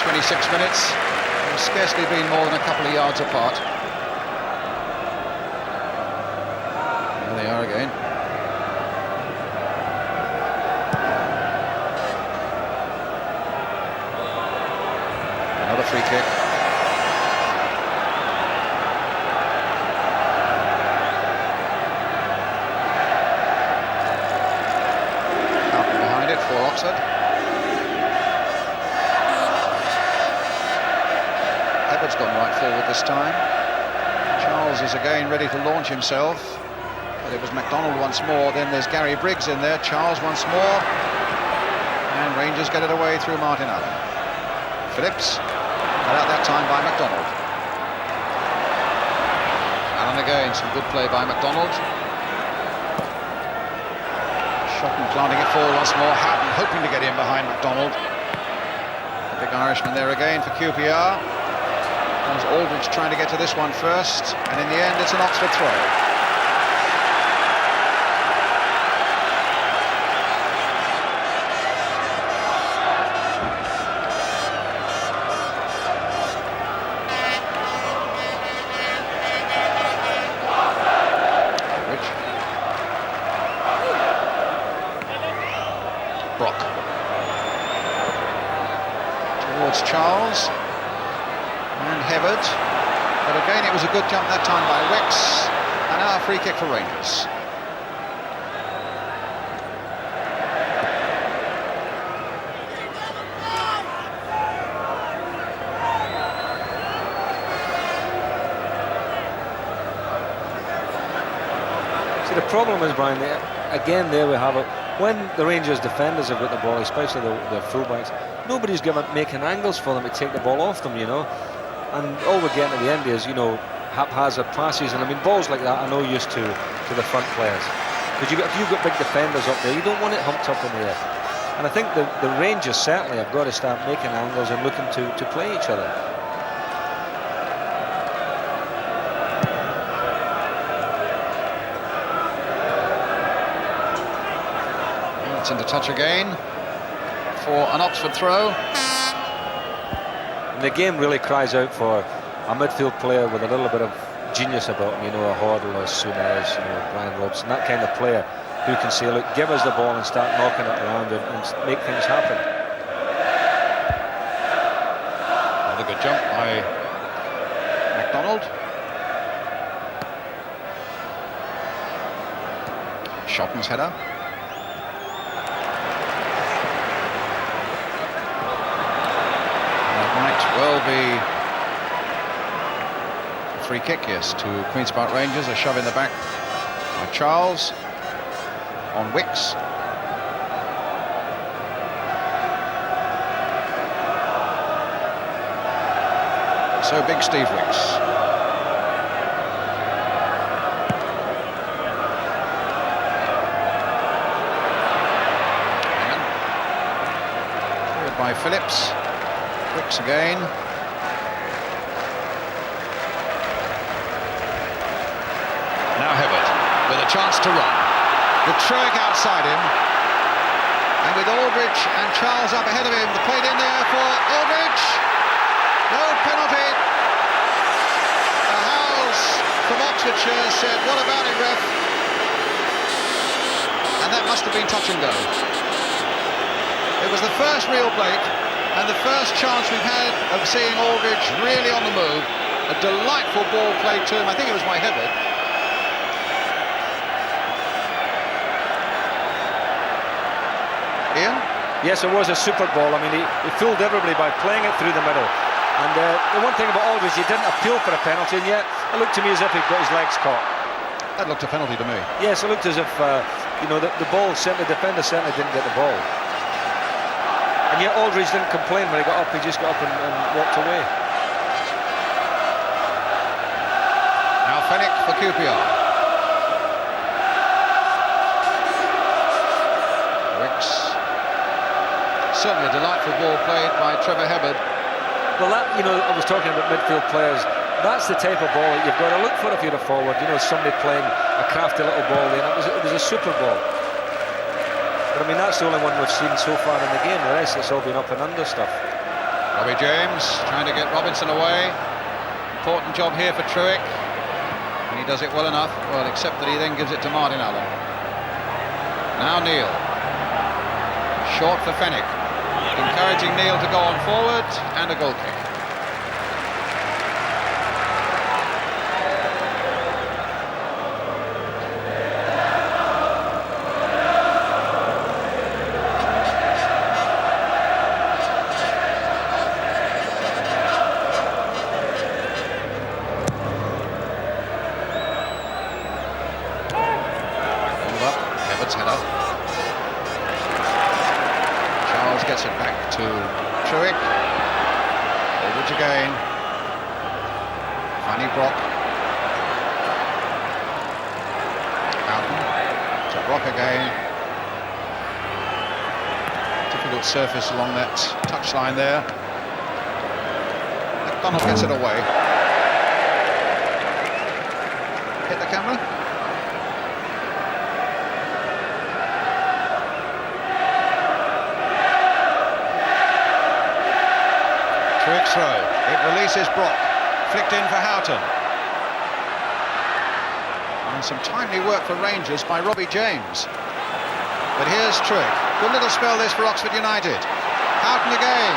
26 minutes. They've scarcely been more than a couple of yards apart. There they are again. Another free kick. Hefford's gone right forward this time. Charles is again ready to launch himself, but it was MacDonald once more. Then there's Gary Briggs in there. Charles once more, and Rangers get it away through Martin Allen. Phillips cut out that time by MacDonald. Allen again, some good play by MacDonald. Shotton planting it forward once more. Houghton hoping to get in behind MacDonald. The big Irishman there again for QPR. Comes Aldridge trying to get to this one first, and in the end it's an Oxford throw. Charles and Hefford, but again it was a good jump that time by Wicks, and now a free kick for Rangers. See, the problem is, Brian, again there we have it, when the Rangers defenders have got the ball, especially the fullbacks, nobody's making angles for them to take the ball off them, you know. And all we're getting at the end is, you know, haphazard passes. And I mean, balls like that are no use to the front players. Because if you've got big defenders up there, you don't want it humped up in the air. And I think the Rangers certainly have got to start making angles and looking to play each other. It's into touch again for an Oxford throw. And the game really cries out for a midfield player with a little bit of genius about him, you know, a Hoddle or Souness, you know, Brian Robson, that kind of player who can say, look, give us the ball and start knocking it around and make things happen. Another good jump by MacDonald. Shotton's header. Will be a free kick, yes, to Queen's Park Rangers. A shove in the back by Charles on Wicks. So big Steve Wicks. Forward by Phillips. Wicks again. Now Hefford with a chance to run. With Trueck outside him. And with Aldridge and Charles up ahead of him. The plate in there for Aldridge. No penalty. The Howells from Oxfordshire said, what about it, ref? And that must have been touch and go. It was the first real break. And the first chance we've had of seeing Aldridge really on the move. A delightful ball played to him. I think it was by Hefford. Ian? Yes, it was a super ball. I mean, he fooled everybody by playing it through the middle. And the one thing about Aldridge, he didn't appeal for a penalty, and yet it looked to me as if he'd got his legs caught. That looked a penalty to me. Yes, it looked as if, you know, the defender certainly didn't get the ball. And yet Aldridge didn't complain when he got up, he just got up and walked away. Now Fenwick for QPR. Wicks. Certainly a delightful ball played by Trevor Hefford. Well, that, you know, I was talking about midfield players. That's the type of ball that you've got to look for if you're a forward. You know, somebody playing a crafty little ball there. It was a super ball. But I mean, that's the only one we've seen so far in the game. The rest, it's all been up and under stuff. Robbie James trying to get Robinson away. Important job here for Trueck. And he does it well enough. Well, except that he then gives it to Martin Allen. Now Neil. Short for Fenwick. Encouraging Neil to go on forward. And a goal kick. Judge again. Fanny Brock. Houghton to Brock again. Difficult surface along that touchline there. McDonald gets it away. Hit the camera. Trick throw. It releases Brock. Flicked in for Houghton. And some timely work for Rangers by Robbie James. But here's Trick. Good little spell this for Oxford United. Houghton again.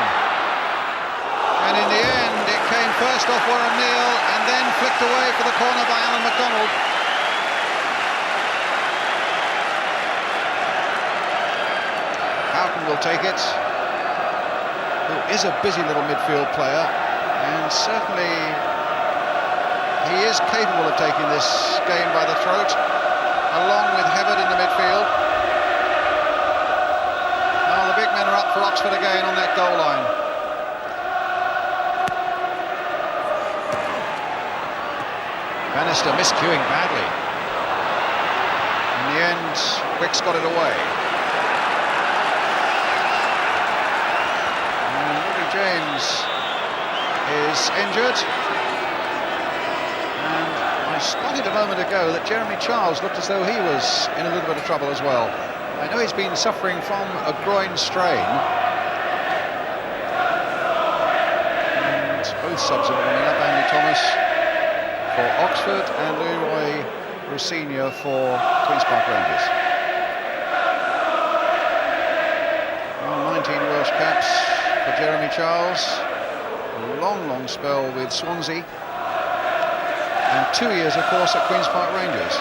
And in the end, it came first off Warren Neal and then flicked away for the corner by Alan McDonald. Houghton will take it, who is a busy little midfield player, and certainly he is capable of taking this game by the throat, along with Hebbert in the midfield. Now the big men are up for Oxford again on that goal line. Bannister miscuing badly. In the end, Wicks got it away. And Robbie James is injured. And I spotted a moment ago that Jeremy Charles looked as though he was in a little bit of trouble as well. I know he's been suffering from a groin strain. And both subs are warming up, Andy Thomas for Oxford and Leroy Rossignol for Queen's Park Rangers. Well, 19 Welsh caps for Jeremy Charles. A long spell with Swansea. And 2 years, of course, at Queen's Park Rangers.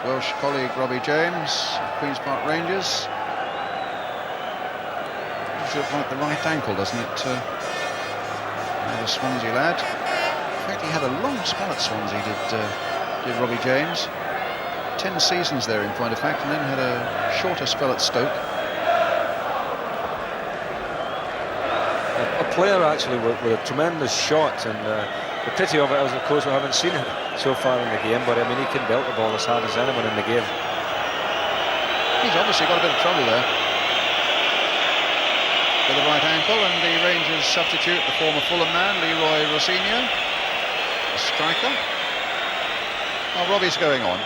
Welsh colleague Robbie James, Queen's Park Rangers. Looks like the right ankle, doesn't it? The Swansea lad. In fact, he had a long spell at Swansea, did Robbie James. 10 seasons there, in point of fact, and then had a shorter spell at Stoke. A player actually with a tremendous shot, and the pity of it is, of course, we haven't seen it so far in the game, but I mean, he can belt the ball as hard as anyone in the game. He's obviously got a bit of trouble there with the right ankle, and the Rangers substitute, the former Fulham man, Leroy Rossignol, a striker. Well, Robbie's going on.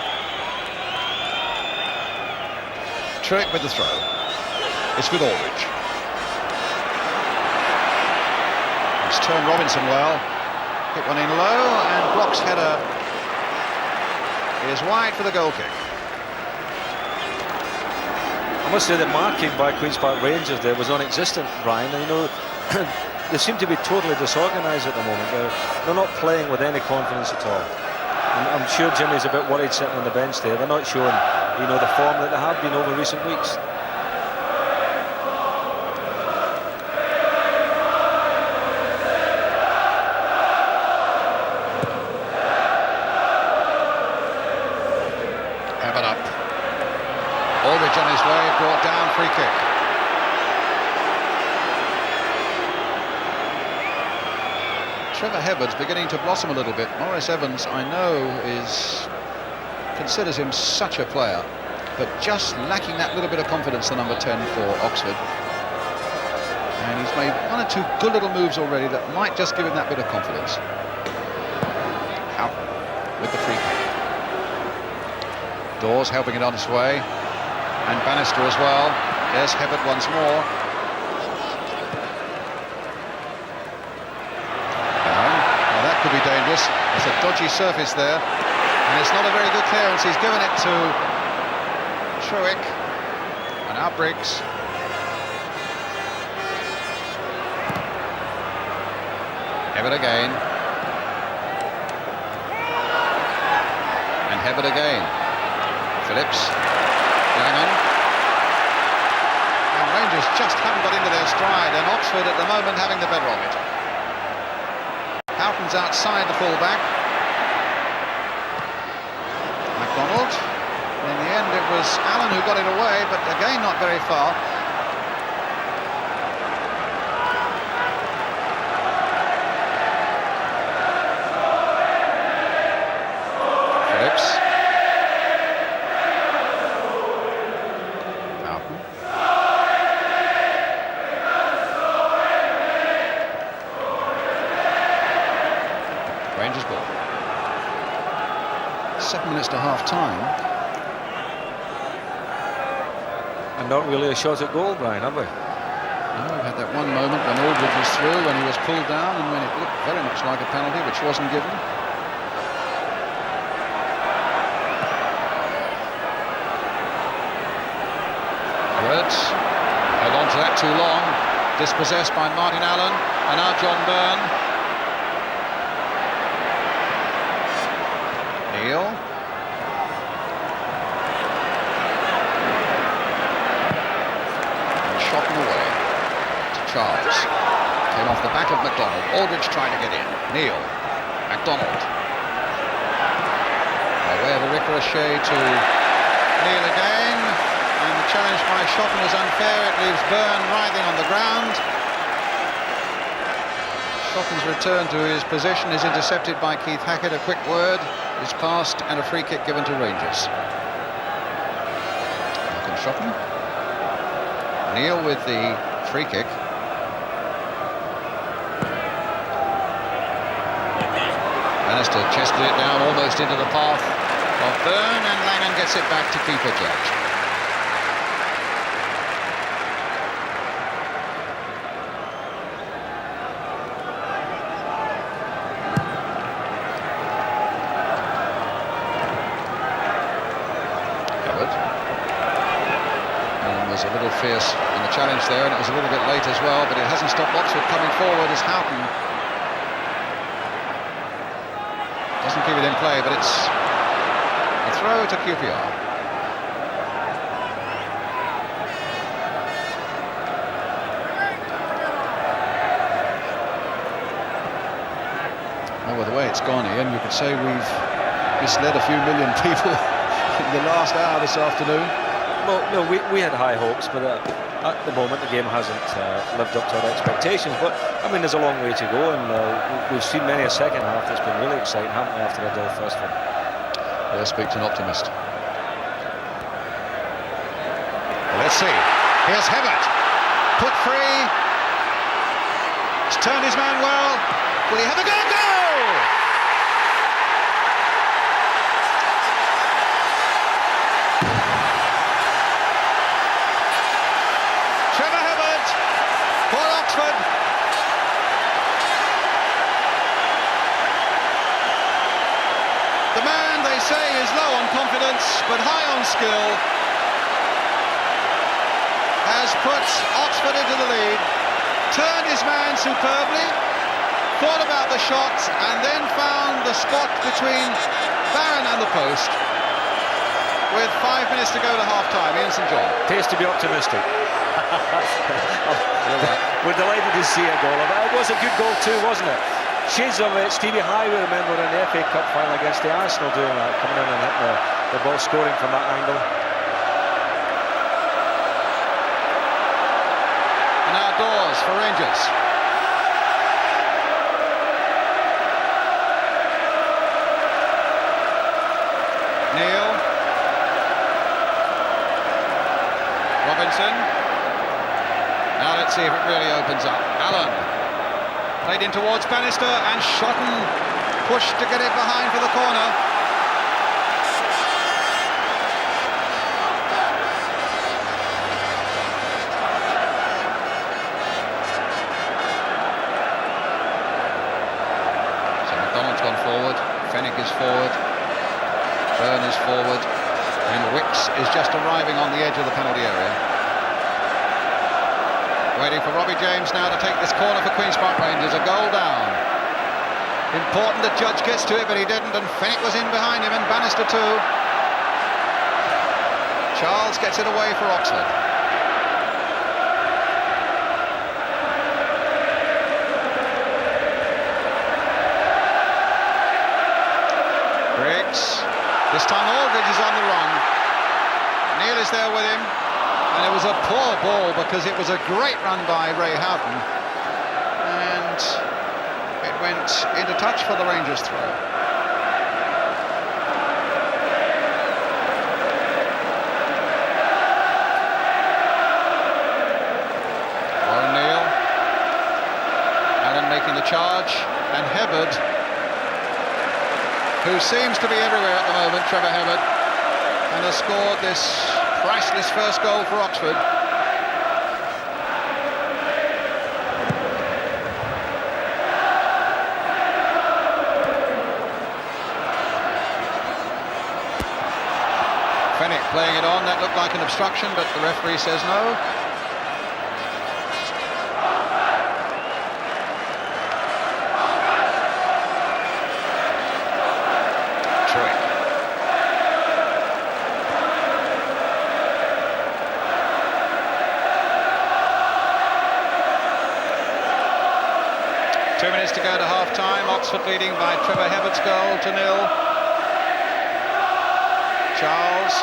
Trick with the throw. It's with Aldridge. He's turned Robinson well. Hit one in low, and Brock's header is wide for the goal kick. I must say that marking by Queen's Park Rangers there was non-existent, Brian. And, you know, they seem to be totally disorganised at the moment. They're not playing with any confidence at all. And I'm sure Jimmy's a bit worried sitting on the bench there. They're not showing, you know, the form that they have been over recent weeks. Aldridge on his way, brought down, free kick. Trevor Hebbard's beginning to blossom a little bit. Maurice Evans, I know, considers him such a player, but just lacking that little bit of confidence, the number 10 for Oxford. And he's made one or two good little moves already that might just give him that bit of confidence. Houghton with the free kick. Dawes helping it on its way. And Bannister as well. There's Hebbert once more. Now that could be dangerous. There's a dodgy surface there. And it's not a very good clearance. He's given it to Truick. And now Briggs. Hebbert again. And Hebbert again. Phillips. Langan. And Rangers just haven't got into their stride, and Oxford at the moment having the better of it. Houghton's outside the fullback. MacDonald. In the end, it was Allen who got it away, but again, not very far. Phillips. Mountain. Rangers ball. 7 minutes to half-time. And not really a shot at goal, Brian, have we? No, we've had that one moment when Aldridge was through, when he was pulled down, and when it looked very much like a penalty, which wasn't given. Words held on to that too long. Dispossessed by Martin Allen, and now John Byrne. Neil. Shot away to Charles. Came off the back of MacDonald. Aldridge trying to get in. Neil. MacDonald. By way of a ricochet to Neil again. And the challenge by Shotton was unfair. It leaves Byrne writhing on the ground. Shotton's return to his position is intercepted by Keith Hackett. A quick word is passed and a free kick given to Rangers. Malcolm Shotton. Neil with the free kick. Bannister chested it down almost into the path of Byrne, and Langan gets it back to keeper Judge. A little fierce in the challenge there, and it was a little bit late as well, but it hasn't stopped Oxford coming forward as Houghton doesn't keep it in play, but it's a throw to QPR. Well, with the way it's gone, Ian, you could say we've misled a few million people in the last hour this afternoon. Well, no, we had high hopes, but at the moment the game hasn't lived up to our expectations. But I mean, there's a long way to go, and we've seen many a second half that's been really exciting, haven't we, after a dull first one? There speaks an optimist. Well, let's see. Here's Hibbert, put free. He's turned his man well. Will he have a go? The man, they say, is low on confidence but high on skill, has put Oxford into the lead, turned his man superbly, thought about the shot, and then found the spot between Barron and the post with 5 minutes to go to half-time. Ian St John. Appears to be optimistic. We're delighted to see a goal. It was a good goal too, wasn't it? Shades of it. Stevie High, we remember in the FA Cup final against the Arsenal doing that, coming in and hitting the ball, scoring from that angle. And outdoors for Rangers. Neil. Robinson. Now let's see if it really opens up. Allen. Played in towards Bannister, and Shotton pushed to get it behind for the corner. So MacDonald's gone forward, Fenwick is forward, Byrne is forward, and Wicks is just arriving on the edge of the penalty area. Waiting for Robbie James now to take this corner for Queen's Park Rangers. A goal down. Important that Judge gets to it, but he didn't, and Fenwick was in behind him, and Bannister too. Charles gets it away for Oxford. Briggs This time Aldridge is on the run. Neil is there with him, and it was a poor ball because it was a great run by Ray Houghton, and it went into touch for the Rangers throw. Warren Neal, Allen making the charge, and Hibberd, who seems to be everywhere at the moment, Trevor Hibberd, and has scored this priceless first goal for Oxford. Fenwick playing it on, that looked like an obstruction, but the referee says no. To go to half-time, Oxford leading by Trevor Hibberd's goal to 0. Charles.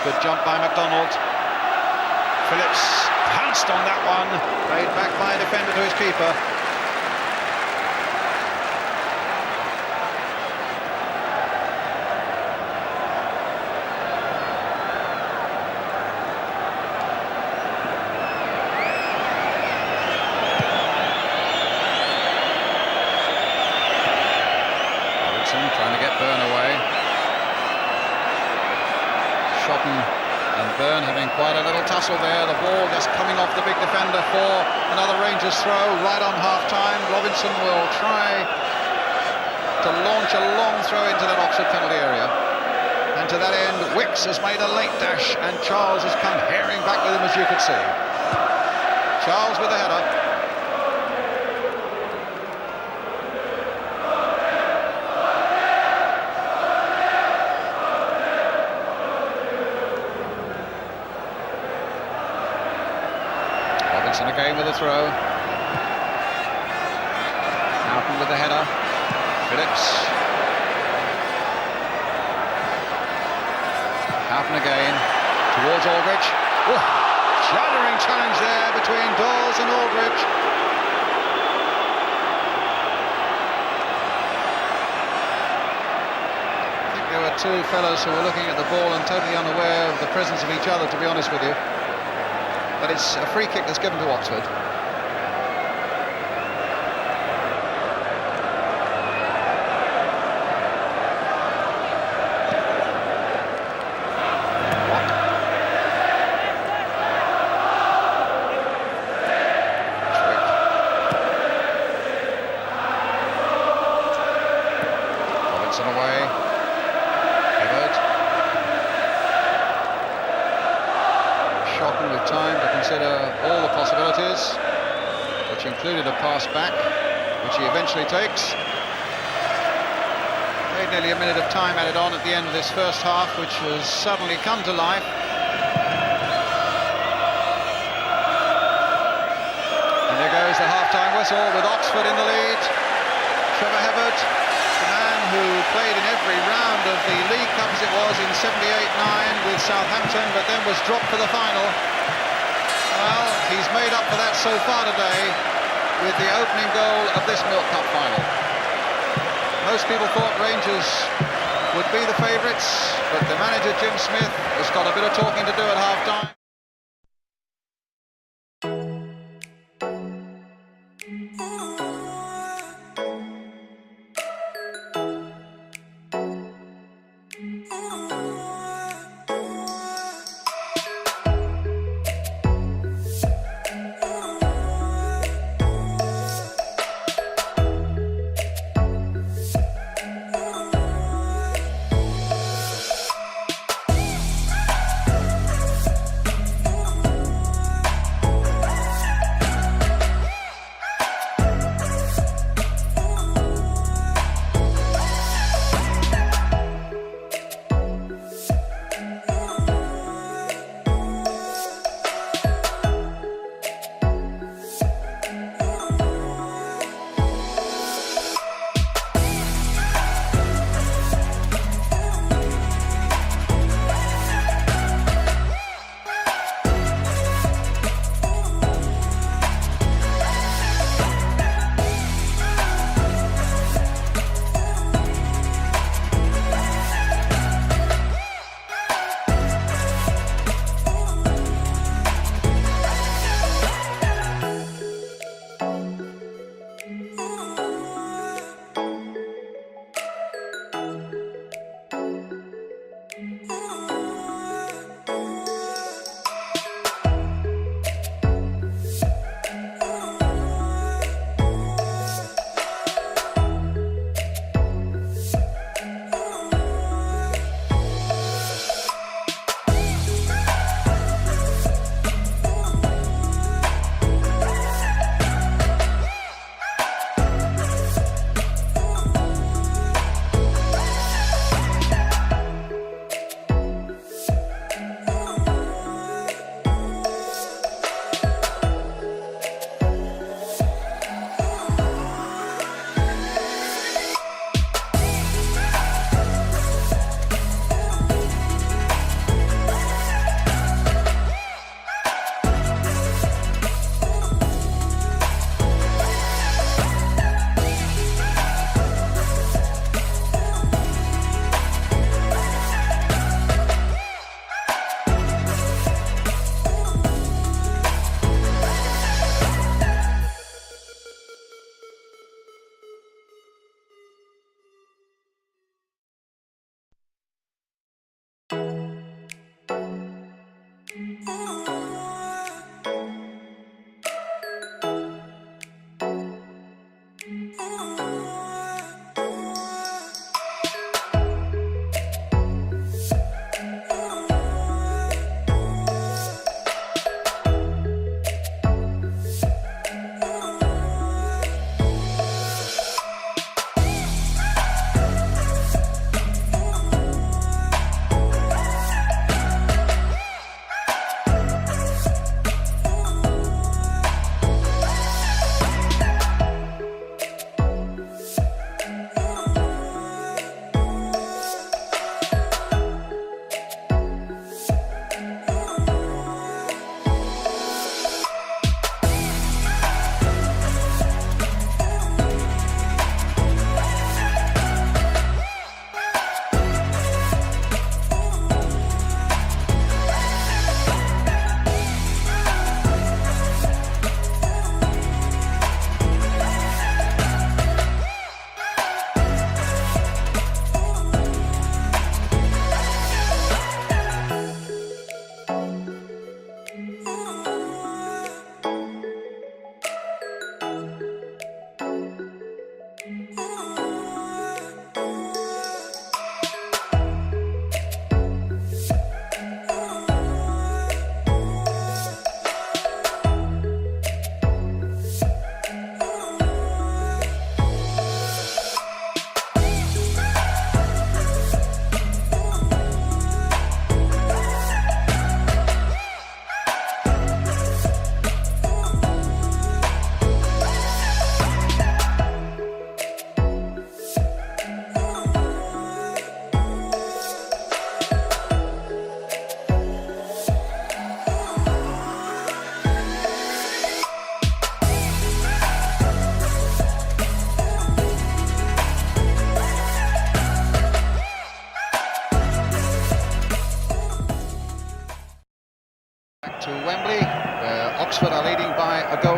Good jump by MacDonald. Phillips pounced on that one, played back by a defender to his keeper. Trying to get Byrne away. Shotton and Byrne having quite a little tussle there. The ball just coming off the big defender for another Rangers throw right on half-time. Robinson will try to launch a long throw into that Oxford penalty area. And to that end, Wicks has made a late dash, and Charles has come herring back with him, as you could see. Charles with the header. And again with a throw. Houghton with the header. Phillips. Houghton again towards Aldridge. Oh, shattering challenge there between Dawes and Aldridge. I think there were two fellows who were looking at the ball and totally unaware of the presence of each other, to be honest with you. But it's a free kick that's given to Oxford. Robinson away. Hibberd. Shotton with time to consider all the possibilities, which included a pass back, which he eventually takes. Made nearly a minute of time added on at the end of this first half, which has suddenly come to life. And there goes the half-time whistle with Oxford in the lead. Trevor Hibberd, the man who played in every round of the League Cup as it was in 78-9 with Southampton, but then was dropped for the final. Well, he's made up for that so far today with the opening goal of this Milk Cup final. Most people thought Rangers would be the favourites, but the manager Jim Smith has got a bit of talking to do at half-time.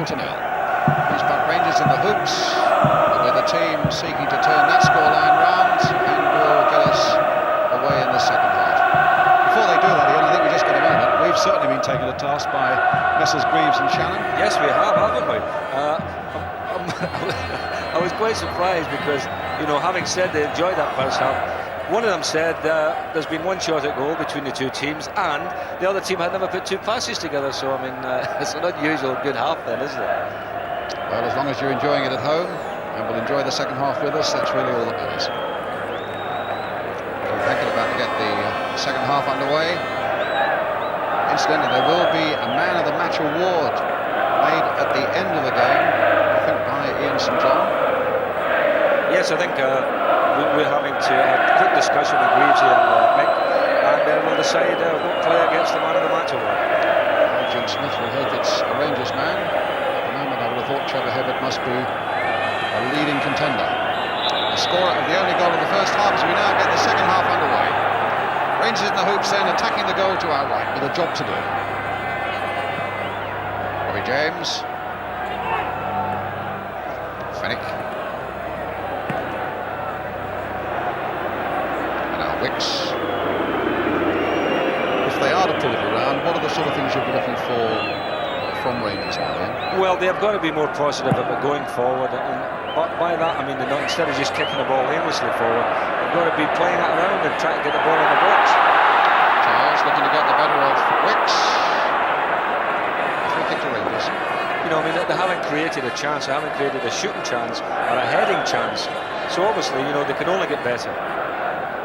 1-0. Queen's Park Rangers in the hoops, with the team seeking to turn that scoreline round and will get us away in the second half. Before they do that, Ian, I think we just got a moment. We've certainly been taken to task by Messrs Greaves and Shannon. Yes, we have, haven't we? I was quite surprised because, you know, having said they enjoyed that first half, one of them said there's been one shot at goal between the two teams and the other team had never put two passes together, so I mean it's an unusual good half then, isn't it? Well, as long as you're enjoying it at home and will enjoy the second half with us, that's really all that matters. Beckett about to get the second half underway. Incidentally, there will be a man of the match award made at the end of the game, I think by Ian St John. Yes, I think we're having to have a quick discussion with Greaves and Mick, and we'll decide what player gets the man of the match award. Jim Smith will hope it's a Rangers man. At the moment, I would have thought Trevor Hibbert must be a leading contender. The scorer of the only goal of the first half as we now get the second half underway. Rangers in the hoops then attacking the goal to outright with a job to do. Robbie James. Fennick. And now Wicks. If they are to pull it around, what are the sort of things you'll be looking for from Rangers now, Ian? Well, they've got to be more positive about going forward, and by that I mean they're not, instead of just kicking the ball aimlessly forward, they've got to be playing it around and trying to get the ball in the box. Charles looking to get the better of Wicks. Free kick to Rangers. You know, I mean, they haven't created a chance, they haven't created a shooting chance or a heading chance, so obviously, you know, they can only get better.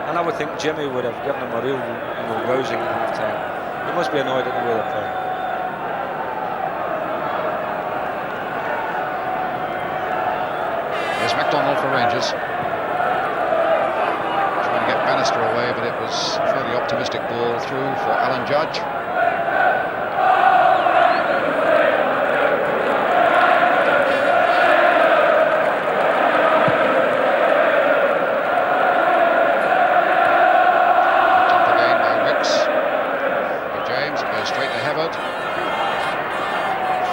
And I would think Jimmy would have given them a real, you know, rousing at half time. He must be annoyed at the way they're playing. There's MacDonald for Rangers. Trying to get Bannister away, but it was a fairly optimistic ball through for Alan Judge. Jump again by Wicks. James, it goes straight to Hibbert.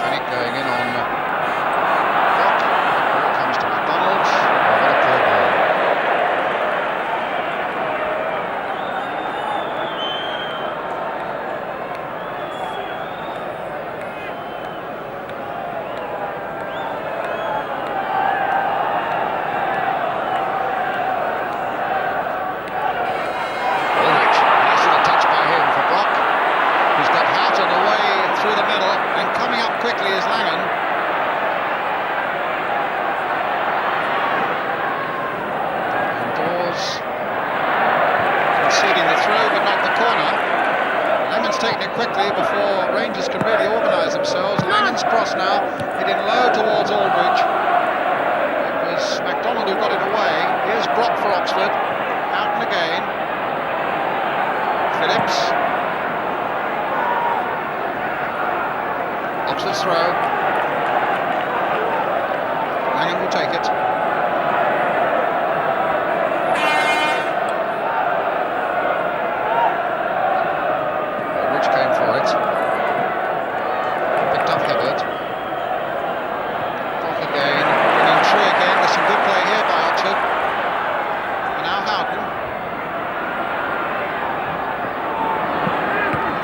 Fennick going in on quickly before Rangers can really organise themselves. Lannon's cross now, hitting low towards Aldridge. It was MacDonald who got it away. Here's Brock for Oxford. Out and again. Phillips. Oxford's throw. Langham will take it.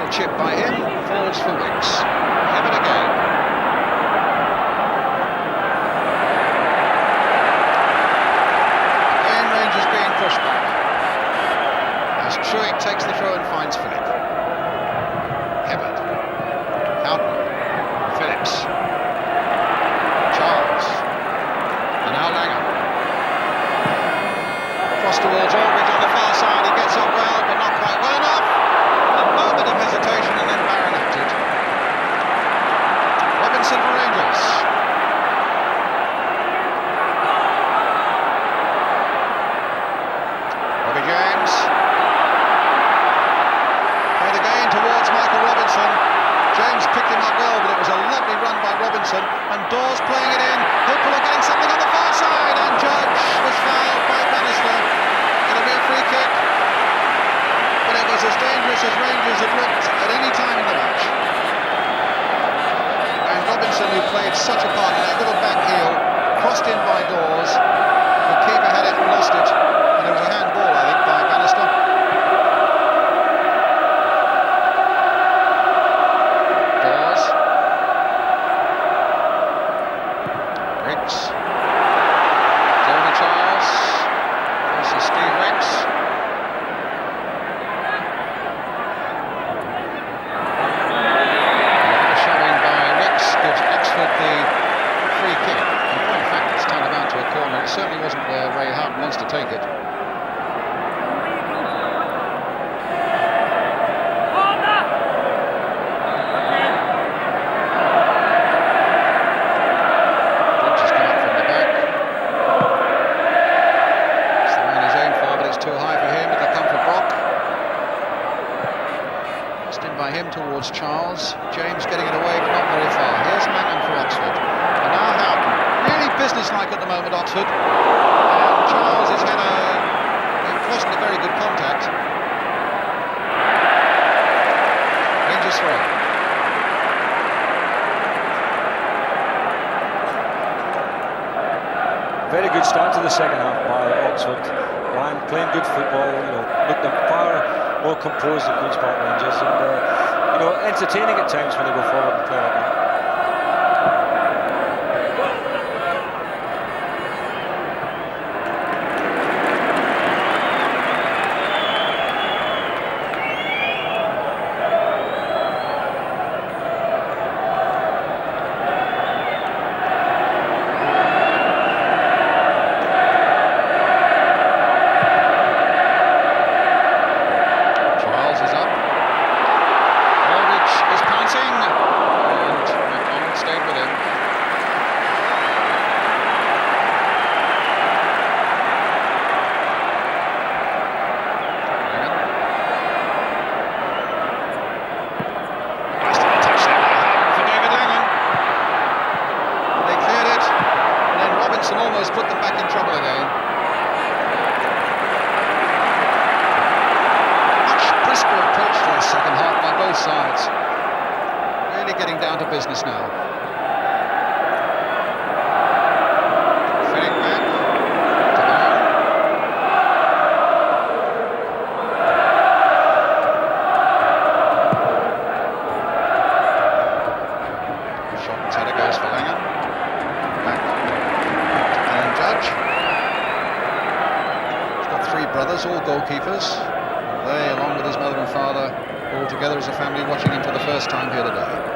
Chip by him, falls for Wicks. Hibbert again. such a part. That little back heel, crossed in by Dawes. The keeper had it and lost it. And it was a handball, I think, by Bannister. Dawes. Ricks. Jeremy Charles. This is Steve Ricks. The free kick. In fact, it's turned about to a corner. It certainly wasn't where Ray Houghton wants to take it. Bridge has come up from the back. It's the man he's aimed for, but it's too high for him. It'll come for Brock. Passed in by him towards Charles. James getting it away, but not very far. Here's Mangan for Oxford. And now Houghton. Really businesslike at the moment, Oxford. And Charles has had it wasn't a very good contact. Rangers throw. Very good start to the second half by Oxford. Playing good football, looked far more composed than Queen's Park Rangers, and entertaining at times when they go forward and play like that. Business now. Fitting back to Brown. Shot and header goes for Langan. Back to Alan Judge. He's got three brothers, all goalkeepers. They, along with his mother and father, all together as a family, watching him for the first time here today.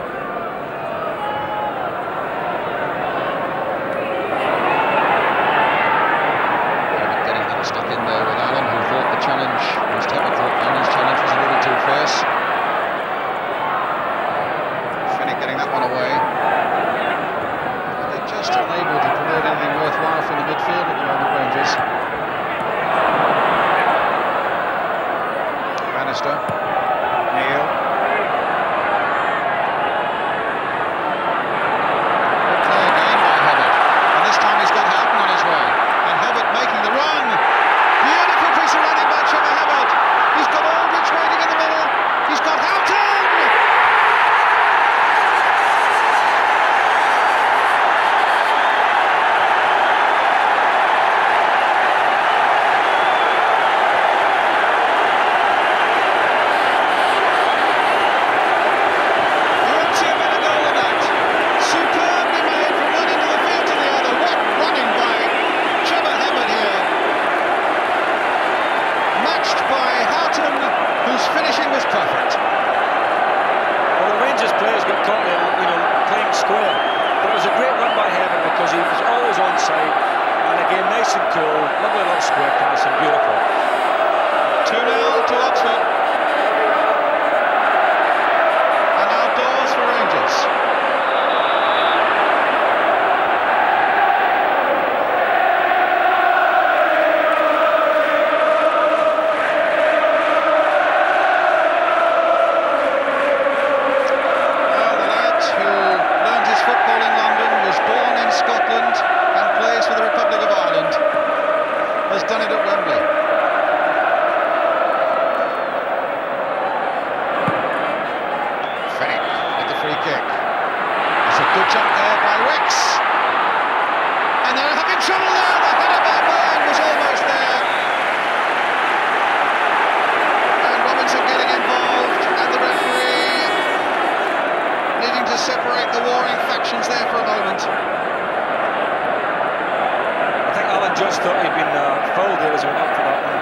Judge thought he'd been fouled there as he went up for that one.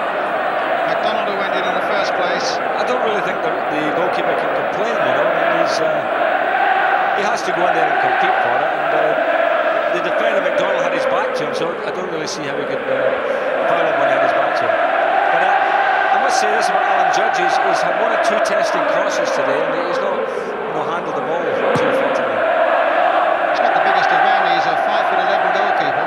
McDonald, who went in the first place. I don't really think the goalkeeper can complain, you know. I mean, he has to go in there and compete for it, and the defender McDonald had his back to him, so I don't really see how he could foul him when he had his back to him. But I must say this about Alan Judge, he's had 1 or 2 testing crosses today, and he's not handled the ball too effectively. He's not the biggest of men, he's a 5'11" goalkeeper.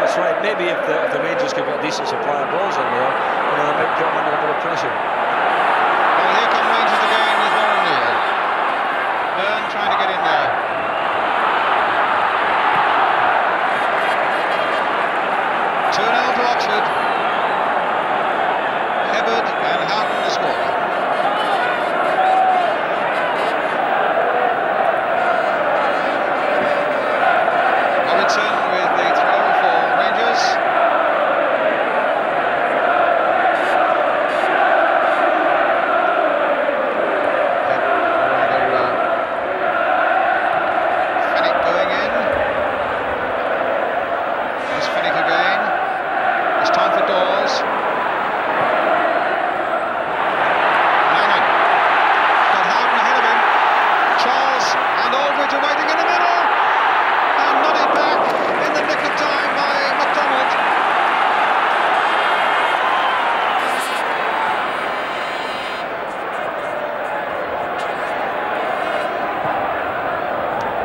That's right, maybe if the Rangers could get a decent supply of balls in there, you know, they might put him under a bit of pressure. Well, here come Rangers again with Warren Neal. Byrne trying to get in there. To Oxford. Hibbard and Houghton the scorer. Robinson with the throw for Rangers. Fennick going in. There's Fennick again. It's time for Dawes. Langan. Got Houghton ahead of him. Charles and Aldridge are waiting in the middle. And nodded back in the nick of time by McDonald.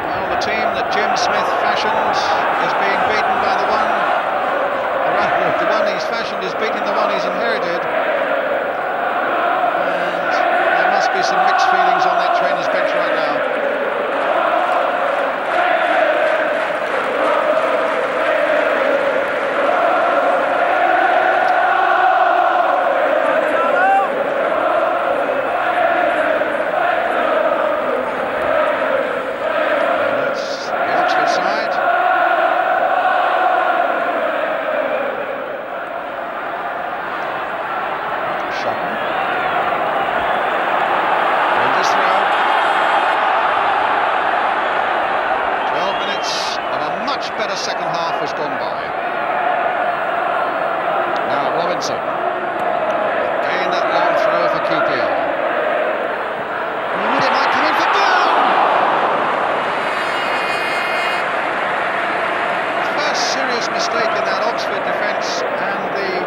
Well, the team that Jim Smith fashioned is being beaten by the one he's fashioned is beating the one he's inherited, and there must be some mixed feelings on that trainer's bench right now. And that's the Oxford side. Rangers throw. 12 minutes of a much better second half has gone by. Now Robinson. Again that long throw for QPR. It might come in for Byrne! First serious mistake in that Oxford defence, and the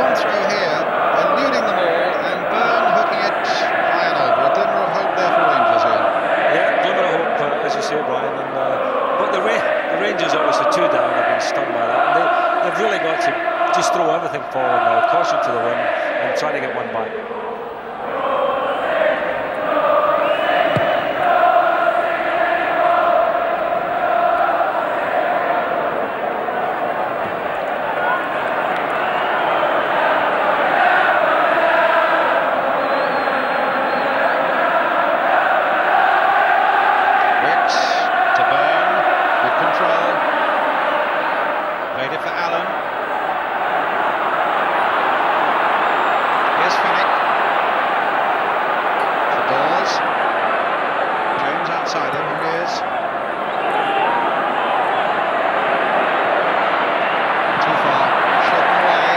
long throw here, eluding them all, and Byrne hooking it high and over. A glimmer of hope there for Rangers here. Yeah, glimmer of hope, as you say, Brian. And, but the Rangers, obviously 2 down, have been stunned by that. And they've really got to just throw everything forward now, caution to the wind, and try to get one back. To Byrne, with control. Played it for Allen. Here's Fennick. For Dawes. James outside him, here he is. Too far. Shot away.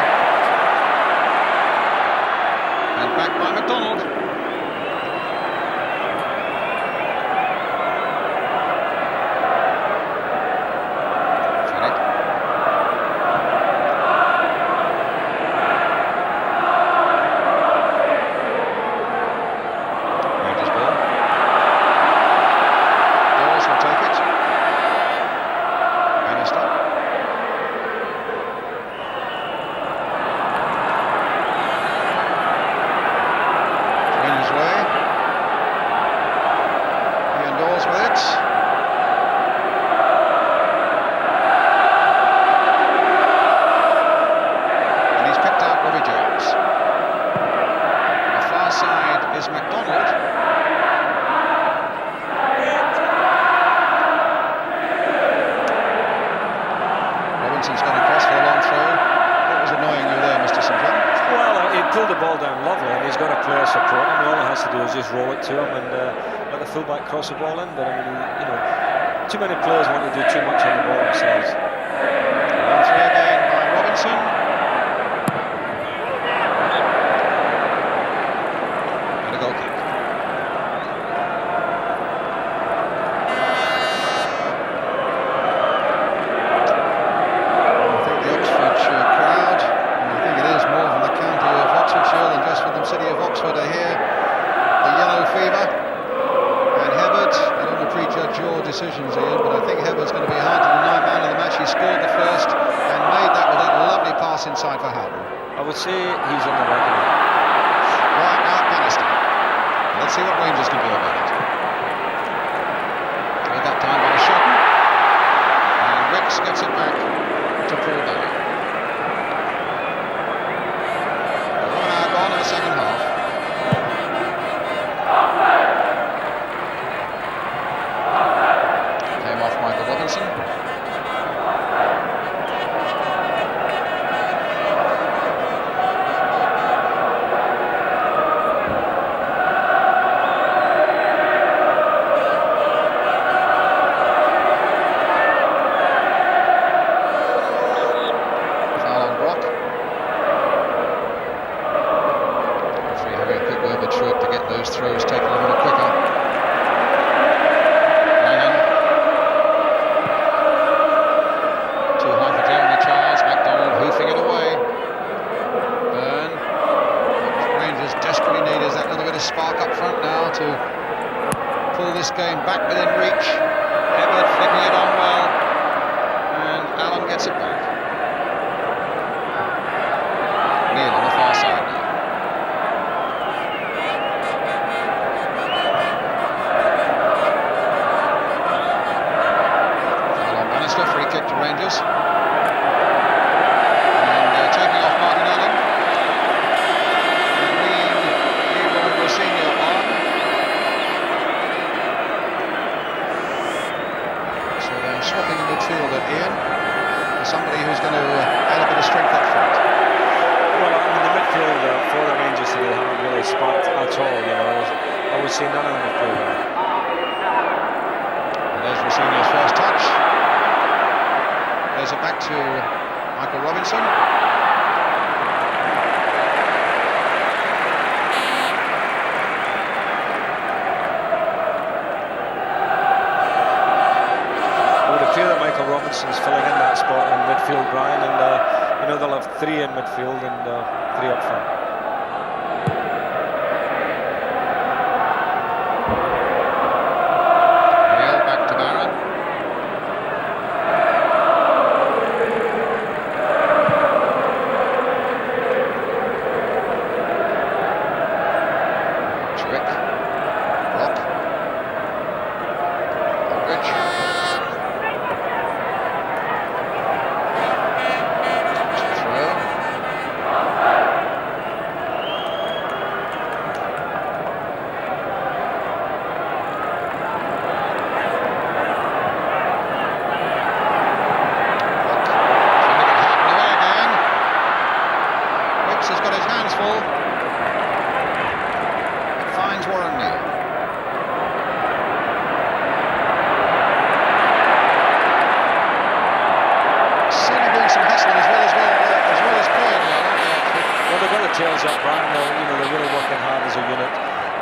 And back by McDonald. pulled the ball down lovely, and he's got a player support. I mean, all he has to do is just roll it to him and let the fullback cross the ball in. But I mean, you know, too many players want to do too much on the ball themselves. Well, Robinson. And a goal kick. I think the Oxfordshire crowd, and I think it is more from the county of Oxfordshire than just from the city of Oxford, are here. The yellow fever. And Hibbert, I don't want to prejudge your decisions, Ian, but I think Hibbert's going to be hard to deny. Man of the match. He scored the first and made that with a lovely pass inside for Houghton. I would say he's in the reckoning. Right now, Bannister. Let's see what Rangers can do about it. Cleared that time by Shotton. And Wicks gets it back to Paul Barry. 1 hour gone in the second half. Came off Michael Robinson. Throws taken a little quicker. Langan. Too high for Jeremy Charles. MacDonald hoofing it away. Byrne. What Rangers desperately need is that little bit of spark up front now to pull this game back within reach. Hibbert flicking it on well. And Allen gets it back. Neil on the far side now. Free kick to Rangers. And taking off Martin Allen. And Leroy Rossini on. So they're swapping the midfield at Ian for somebody who's going to add a bit of strength up front. Well, I mean, the midfield for the Rangers today haven't really sparked at all, you know. I would say none of them have played well. And there's Rossini's first touch. There's it back to Michael Robinson. It would appear that Michael Robinson's filling in that spot in midfield, Brian, and you know, they'll have 3 in midfield and 3 up front. Back to Barron. tails up, Brian. They're really working hard as a unit.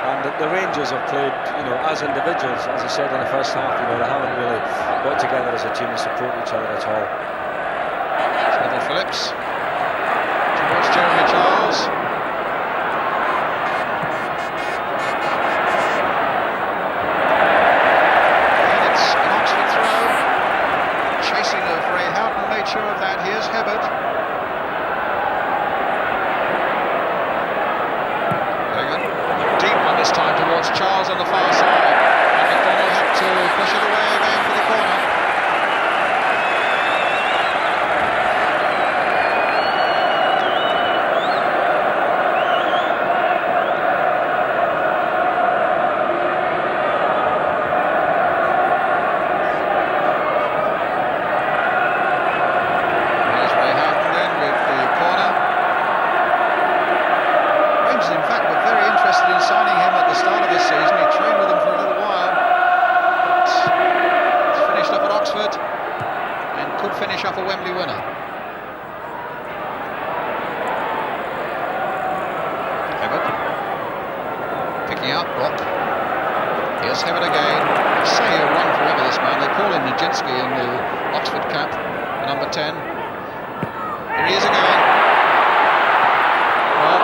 And the Rangers have played, as individuals, as I said in the first half. They haven't really got together as a team to support each other at all. Neville Phillips towards Jeremy Charles. And it's an Oxford throw. Chasing of Ray Houghton made sure of that. Here's Hibbert. This time towards Charles on the far side, and McDonald had to push it away again for the corner. There's Ray Houghton then with the corner. Rangers, in fact, were very interested in signing him at the start of this season. He trained with them for a little while. He's finished up at Oxford and could finish up a Wembley winner. Here's Hibbert again. I say he'll run forever, this man. They call him Nijinsky in the Oxford cap, number 10. Here he is again. Well,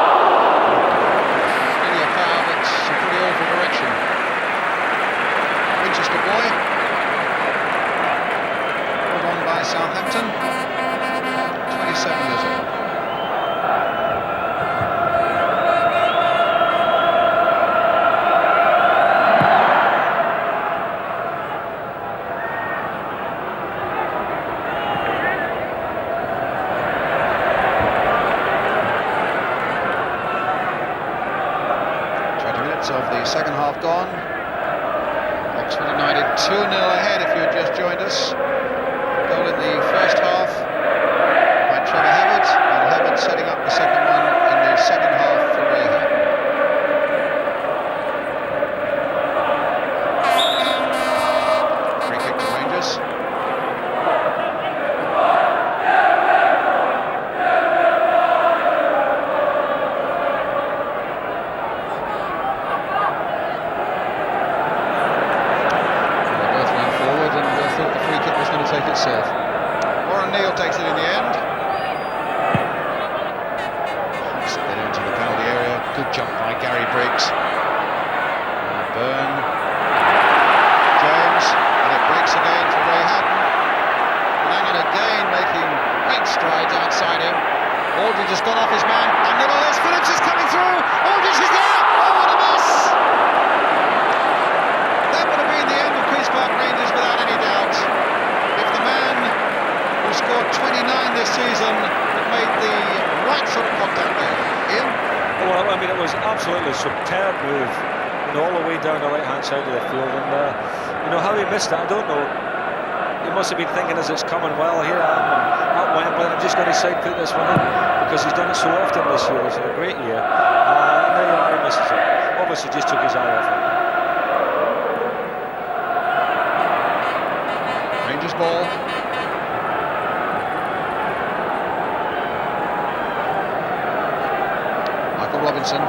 really a foul, but a pretty awful direction. Winchester boy. Put on by Southampton. 27 years old. Of the second half gone. Oxford United 2-0 ahead if you had just joined us. Goal in the first half by Trevor Hebbert, and Hebbert setting up the second one in the second half for Rahab. Free kick to Rangers. Take itself. Warren Neal takes it in the end. Hops it into the penalty area. Good jump by Gary Briggs. Byrne. James. And it breaks again for Ray Hatton. Langan again making great strides outside him. Aldridge has gone off his man. And nevertheless, Phillips is coming through. Aldridge is there. Oh, what a miss! That would have been the end of Queen's Park Rangers without any doubt. If the man who scored 29 this season had made the right sort of contact there. Ian? Well, I mean, it was absolutely superb move, all the way down the right-hand side of the field, and how he missed that, I don't know. He must have been thinking, as it's coming well, here I am at Wembley, I'm just going to side put this one in, because he's done it so often this year. It's a great year. And there you are, he misses it. Obviously just took his eye off it. Rangers ball. Michael Robinson.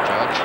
Judge.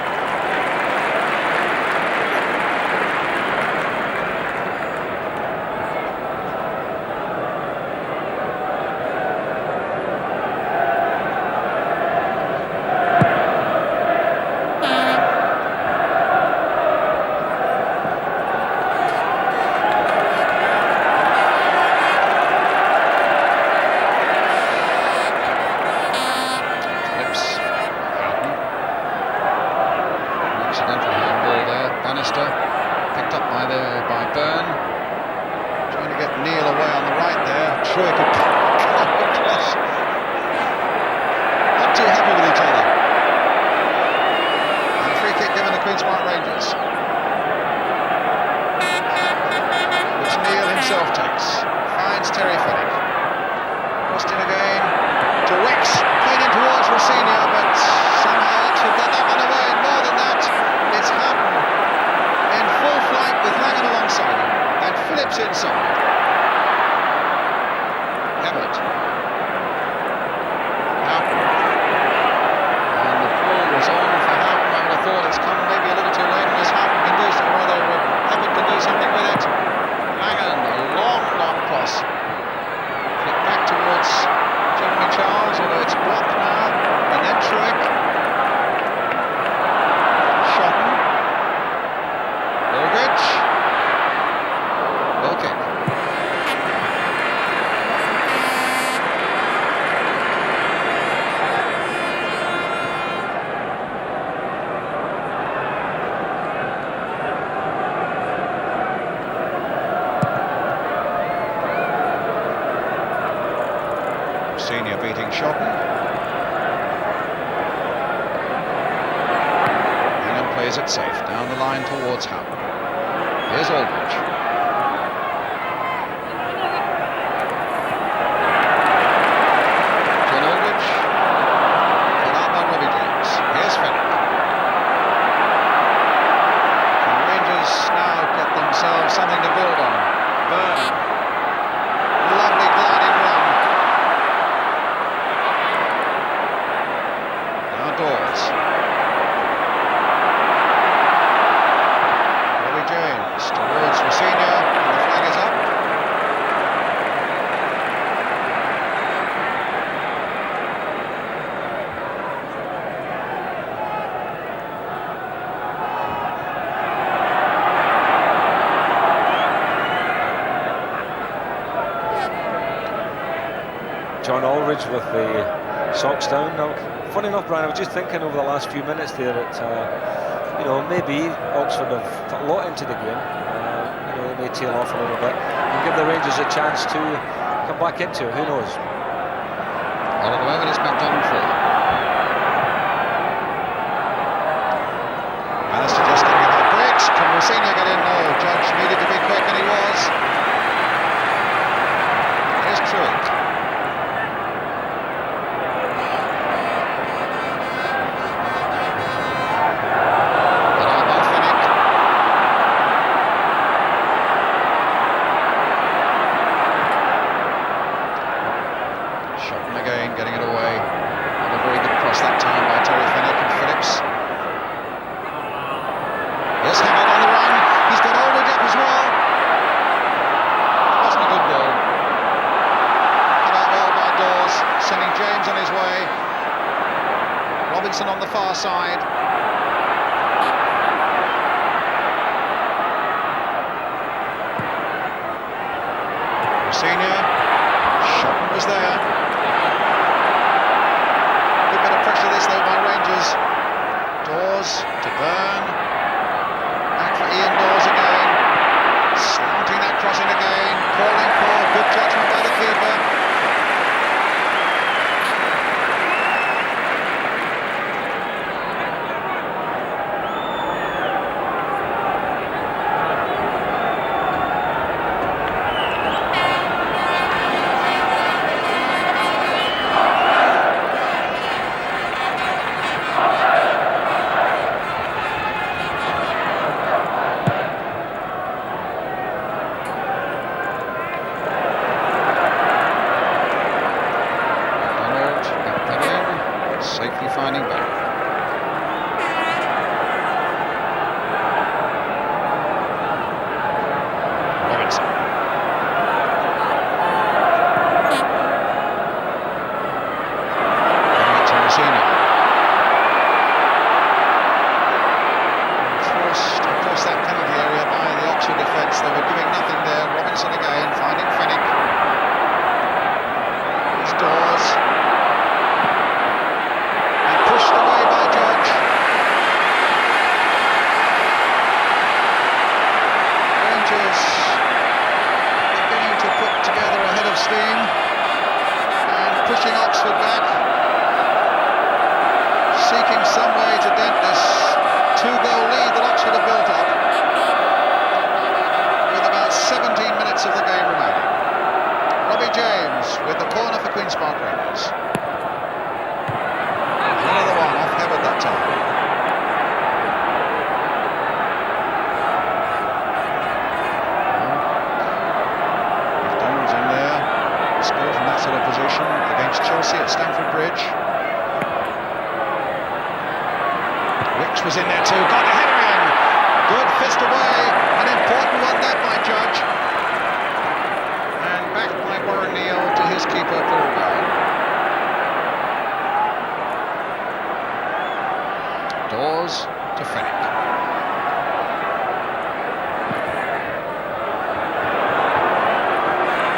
Senior beating Shotton. Bingham plays it safe down the line towards Howard. Here's Aldridge. John Aldridge. Put out by Robbie James. Here's Fenwick. The Rangers now get themselves something to build on. Byrne. Lovely gliding run. Bridge with the socks down. Now, funny enough, Brian, I was just thinking over the last few minutes there that, maybe Oxford have put a lot into the game. They may tail off a little bit and give the Rangers a chance to come back into it. Who knows? Well, at the moment it's McDonald full. And that's suggesting about breaks. Can Rossini get in? No, Judge needed to be quick, and he was. Here's Truitt. Getting it away. And a very good cross that time by Terry Fennick and Phillips. Here's Hammond on the run. He's got Aldridge up as well. It wasn't a good ball. Cut out well by Dawes, sending James on his way. Robinson on the far side. Senior. Shotton was there. Pressure this though by Rangers. Dawes to Byrne. Back for Ian Dawes again. Slanting that cross in again. Calling for good judgment by the keeper. Safely finding back. Robinson. Giving it to Rossini. Forced across that penalty area by the Oxford defence. They were giving nothing there. Robinson again, finding Fennick. Here's Dawes. Pushed away by Judge. Rangers beginning to put together a head of steam and pushing Oxford back, seeking some way to dent this two-goal lead that Oxford have built up with about 17 minutes of the game remaining. Robbie James with the corner for Queen's Park Rangers. Another one off Hebbard that time. McDonald's in there. Scored from that sort of position against Chelsea at Stamford Bridge. Wicks was in there too. Got a header in. Good fist away. An important one that by Judge. And back by Warren Neal to his keeper Paul Bell. Dawes to Fennick.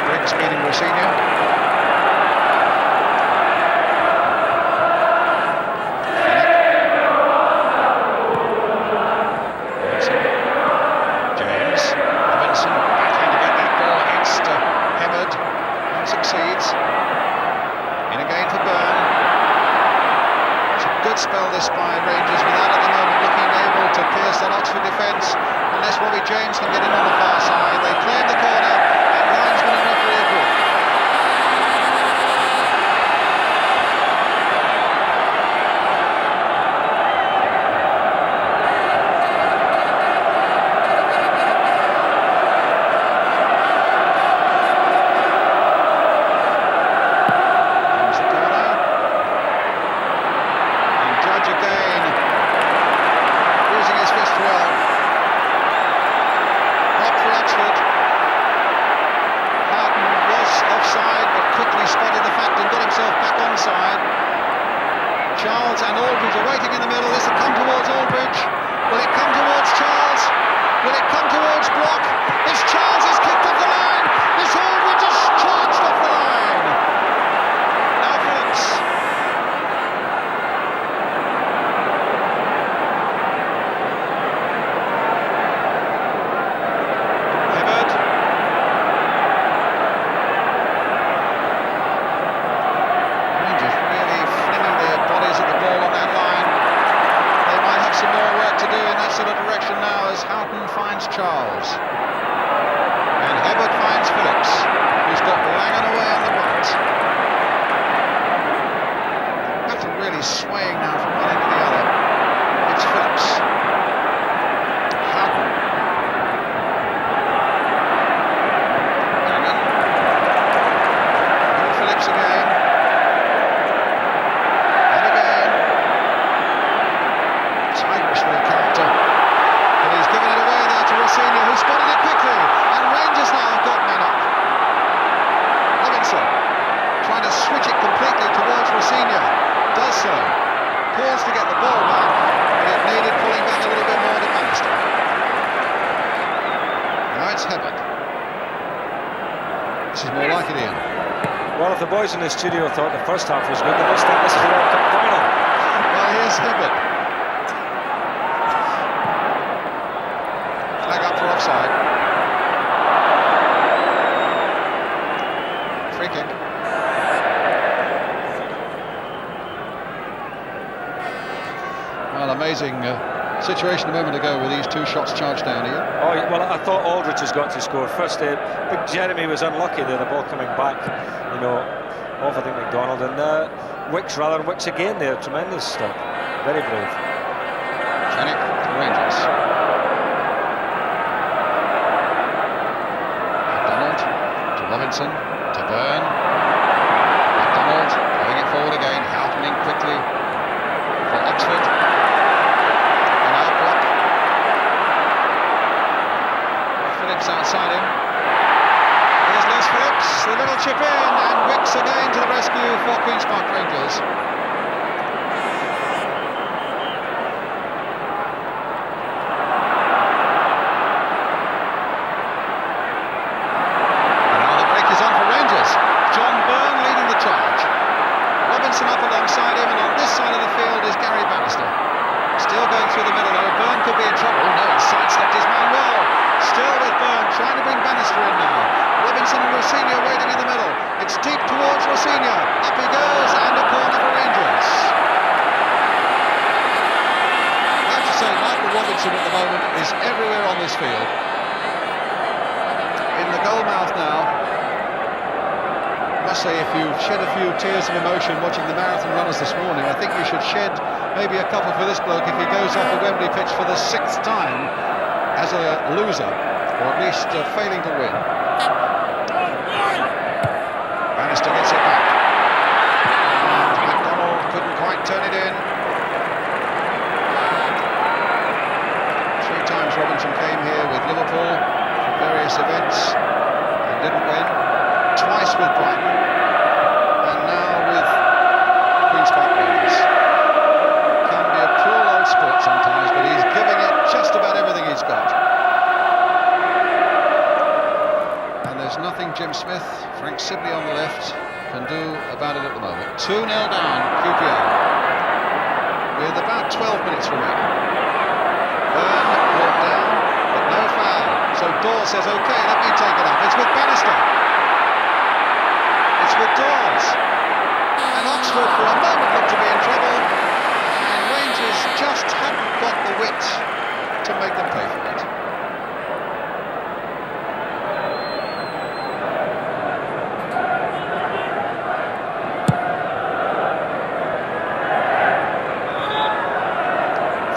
Briggs meeting Rossini. James. Robinson battling to get that ball against Hebbard and succeeds. In again for Byrne. Good spell this by Rangers without at the moment looking able to pierce that Oxford defence unless Robbie James can get in on the far side. They claim the corner and linesman and referee agree. some more work to do in that sort of direction now as Houghton finds Charles. And Hibbert finds Phillips, who's got Langan away on the right. Battle really swaying now from one end to the other. It's Phillips. Houghton. Langan. And Phillips again. And again. Tigerish little character. But he's given it away there to Rossini, who spotted it quickly. And Rangers now have got men up. Robinson trying to switch it completely towards Rossini. Does so. Pulls to get the ball back, but it needed pulling back a little bit more to Bannister. Now it's Hibbert. This is more like it, Ian. Well, if the boys in the studio thought the first half was good, they must think this is the World Cup final. Well, here's Hibbert. Flag up for offside. Free kick. Well, amazing situation a moment ago with these two shots charged down here. Oh, well, I thought Aldridge has got to score first. But Jeremy was unlucky there, the ball coming back, you know, off I think McDonald. And Wicks again there, tremendous stop. Very brave. Janik to Rangers. McDonald to Robinson, to Byrne. McDonald playing it forward again, Houghton in quickly for Oxford. And out block. Phillips outside him. Here's Les Phillips, the little chip in, and Wicks again to the rescue for Queen's Park Rangers. And now the break is on for Rangers. John Byrne leading the charge. Robinson up alongside him, and on this side of the field is Gary Bannister. Still going through the middle though. Byrne could be in trouble. No, he sidestepped his man well. Still with Byrne, trying to bring Bannister in now. Robinson and Rossini waiting in the middle. It's deep towards Rossini. Up he goes, and a corner for Rangers. I have to say, Michael Robinson at the moment is everywhere on this field. In the goal mouth now. I must say, if you've shed a few tears of emotion watching the marathon runners this morning, I think you should shed maybe a couple for this bloke if he goes off the Wembley pitch for the 6th time as a loser, or at least failing to win. Bannister gets it back. And McDonald couldn't quite turn it in. 3 times Robinson came here with Liverpool for various events and didn't win. Twice with Brighton, and now with Queen's Park Rangers. Can be a cruel old sport sometimes, but he's giving it just about everything he's got. And there's nothing Jim Smith, Frank Sibley on the left, can do about it at the moment. 2-0 down, QPR, with about 12 minutes remaining. Byrne brought down, but no foul. So Dawes says, OK, let me take it up. It's with Bannister. It's with Dawes. And Oxford for a moment looked to be in trouble, and Rangers just hadn't got the wit to make them pay for it.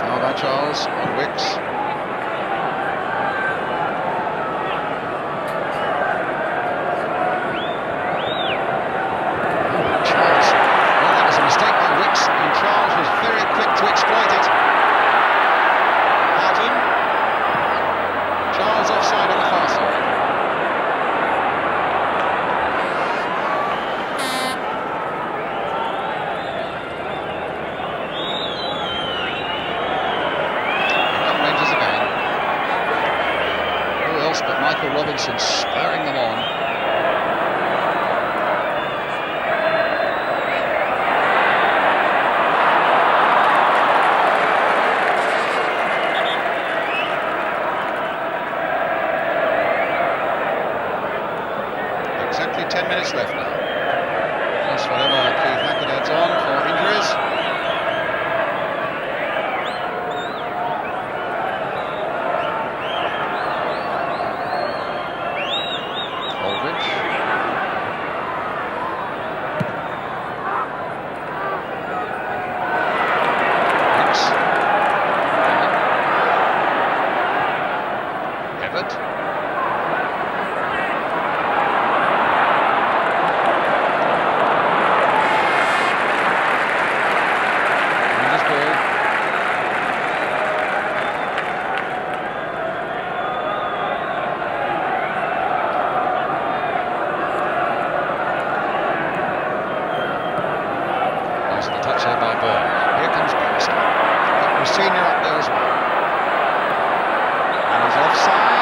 Foul by Charles on Wicks. Charles was very quick to exploit it. Houghton. Charles offside on the far side. Here come Rangers again. Who else but Michael Robinson spurring them on. Exactly 10 minutes left now. Plus whatever Keith Hackett adds on for injuries. player up there as well. And he's offside.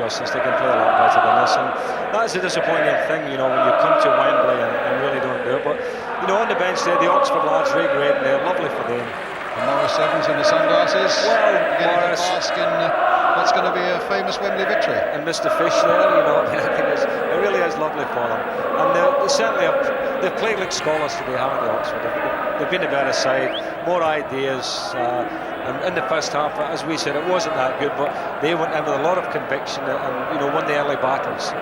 Justice, they can play a lot better than this, and that's a disappointing thing, you know, when you come to Wembley and really don't do it. But you know, on the bench there, the Oxford lads, really great, and they're lovely for them. And Morris Evans in the sunglasses. Well, Morris, bask in what's going to be a famous Wembley victory. And Mr. Fish there, you know, I think it really is lovely for them. And they certainly they've played like scholars today, haven't they, Oxford? They've been a better side, more ideas. And in the first half, as we said, it wasn't that good, but they went in with a lot of conviction and you know, won the early battles.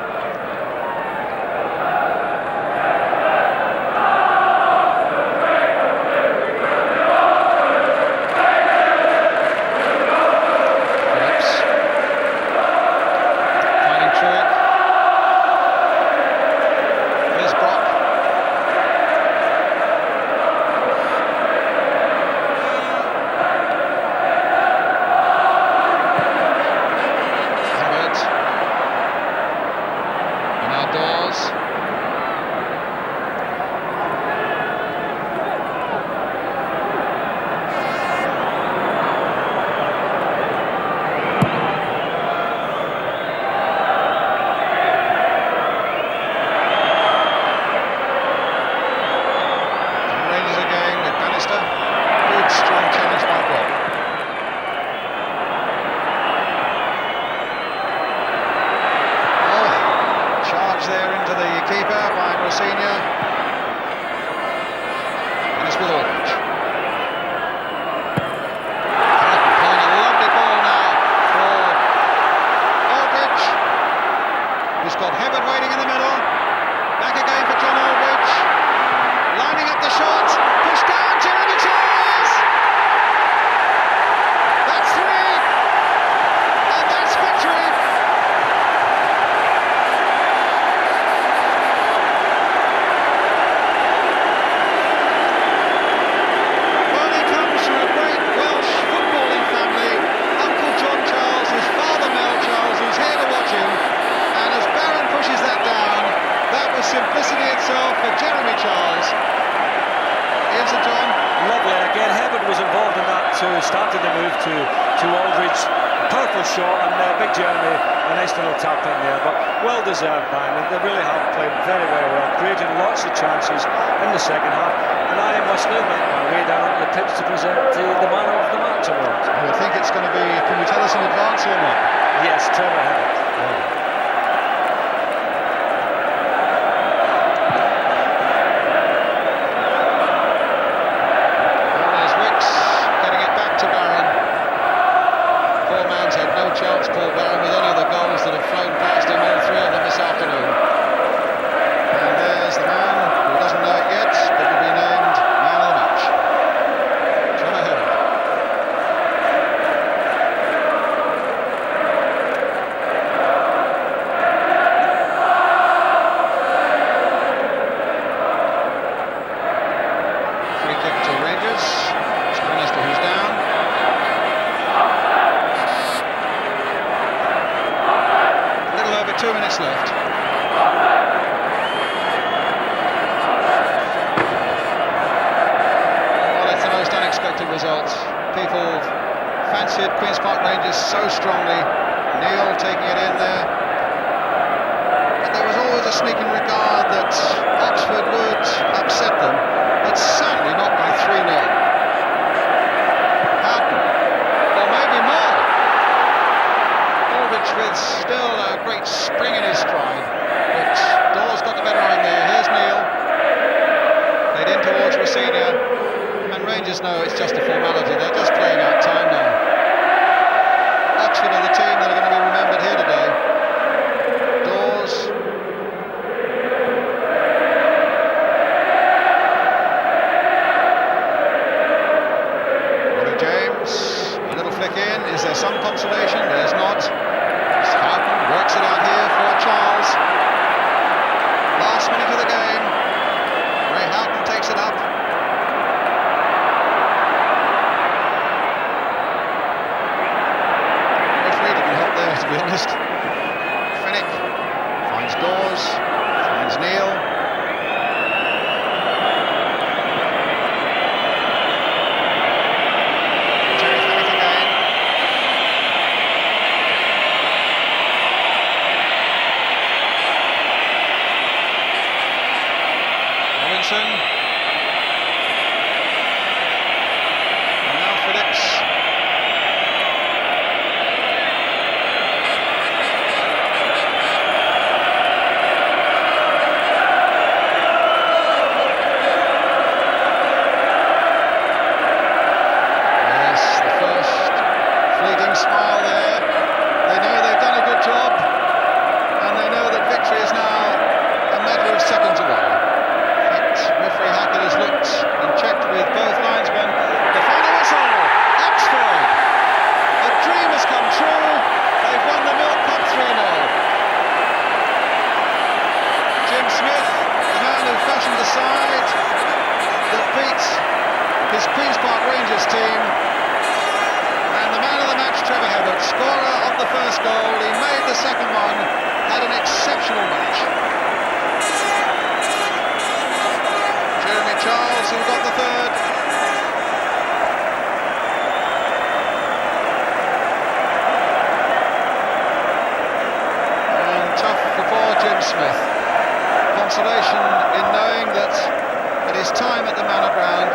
started the move to Aldridge. Powerful shot, and big Jeremy, a nice little tap in there, but well deserved by him. They really have played very, very well, creating lots of chances in the second half. And I must now make my way down onto the pitch to present the man of the match award. I think it's going to be, can you tell us in advance or not? Yes, Trevor Hewitt. Chance, Paul Barron, with any of the goals that have flown past him, all three of them this afternoon. And there's the man who doesn't know it yet, but will be named man of the match. Trevor Hewitt. Free kick to Rangers. It's Bannister who's down. A little over 2 minutes left. Well, it's the most unexpected result. People fancied Queen's Park Rangers so strongly. Neil taking it in there. But there was always a sneaking regard that Oxford would upset them, but certainly not by 3-0. Houghton, or maybe more. Aldridge with still a great spring in his stride, but Dawes got the better on there. Here's Neil, played in towards Rossignol, and Rangers know it's just a formality. They're just playing out time now. Oxford are the team that are going to be remembered here today. Dawes. Willie James, a little flick in. Is there some consolation? There's not. Houghton works it out here for Charles. Last minute of the game. Ray Houghton takes it up. Referee didn't help there, to be honest. Fennick finds Dawes, finds Neil. Terry Fennick again. Robinson. And now Phillips. Yes, the first fleeting smile there. They know they've done a good job, and they know that victory is now a matter of seconds away. Referee Hackett has looked and checked with both linesmen. The final whistle! Oxford! A dream has come true. They've won the Milk Cup 3-0. Jim Smith, the man who fashioned the side that beat his Queen's Park Rangers team, and the man of the match, Trevor Hewitt, scorer of the first goal. He made the second one, had an exceptional match. Jeremy Charles, who got the third. And tough for poor Jim Smith. Consolation in knowing that at his time at the Manor Ground,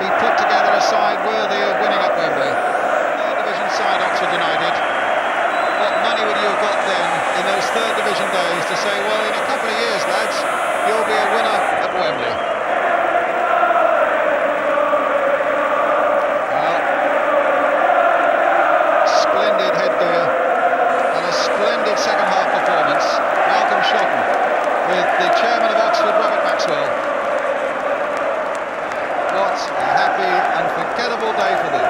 he put together a side worthy of winning at Wembley. Third division side, Oxford United. What money would you have got then in those third division days to say, well, in a couple of years, lads, you'll be a winner at Wembley? Splendid headgear and a splendid second half performance. Malcolm Shotton with the chairman of Oxford, Robert Maxwell. What a happy, unforgettable day for them.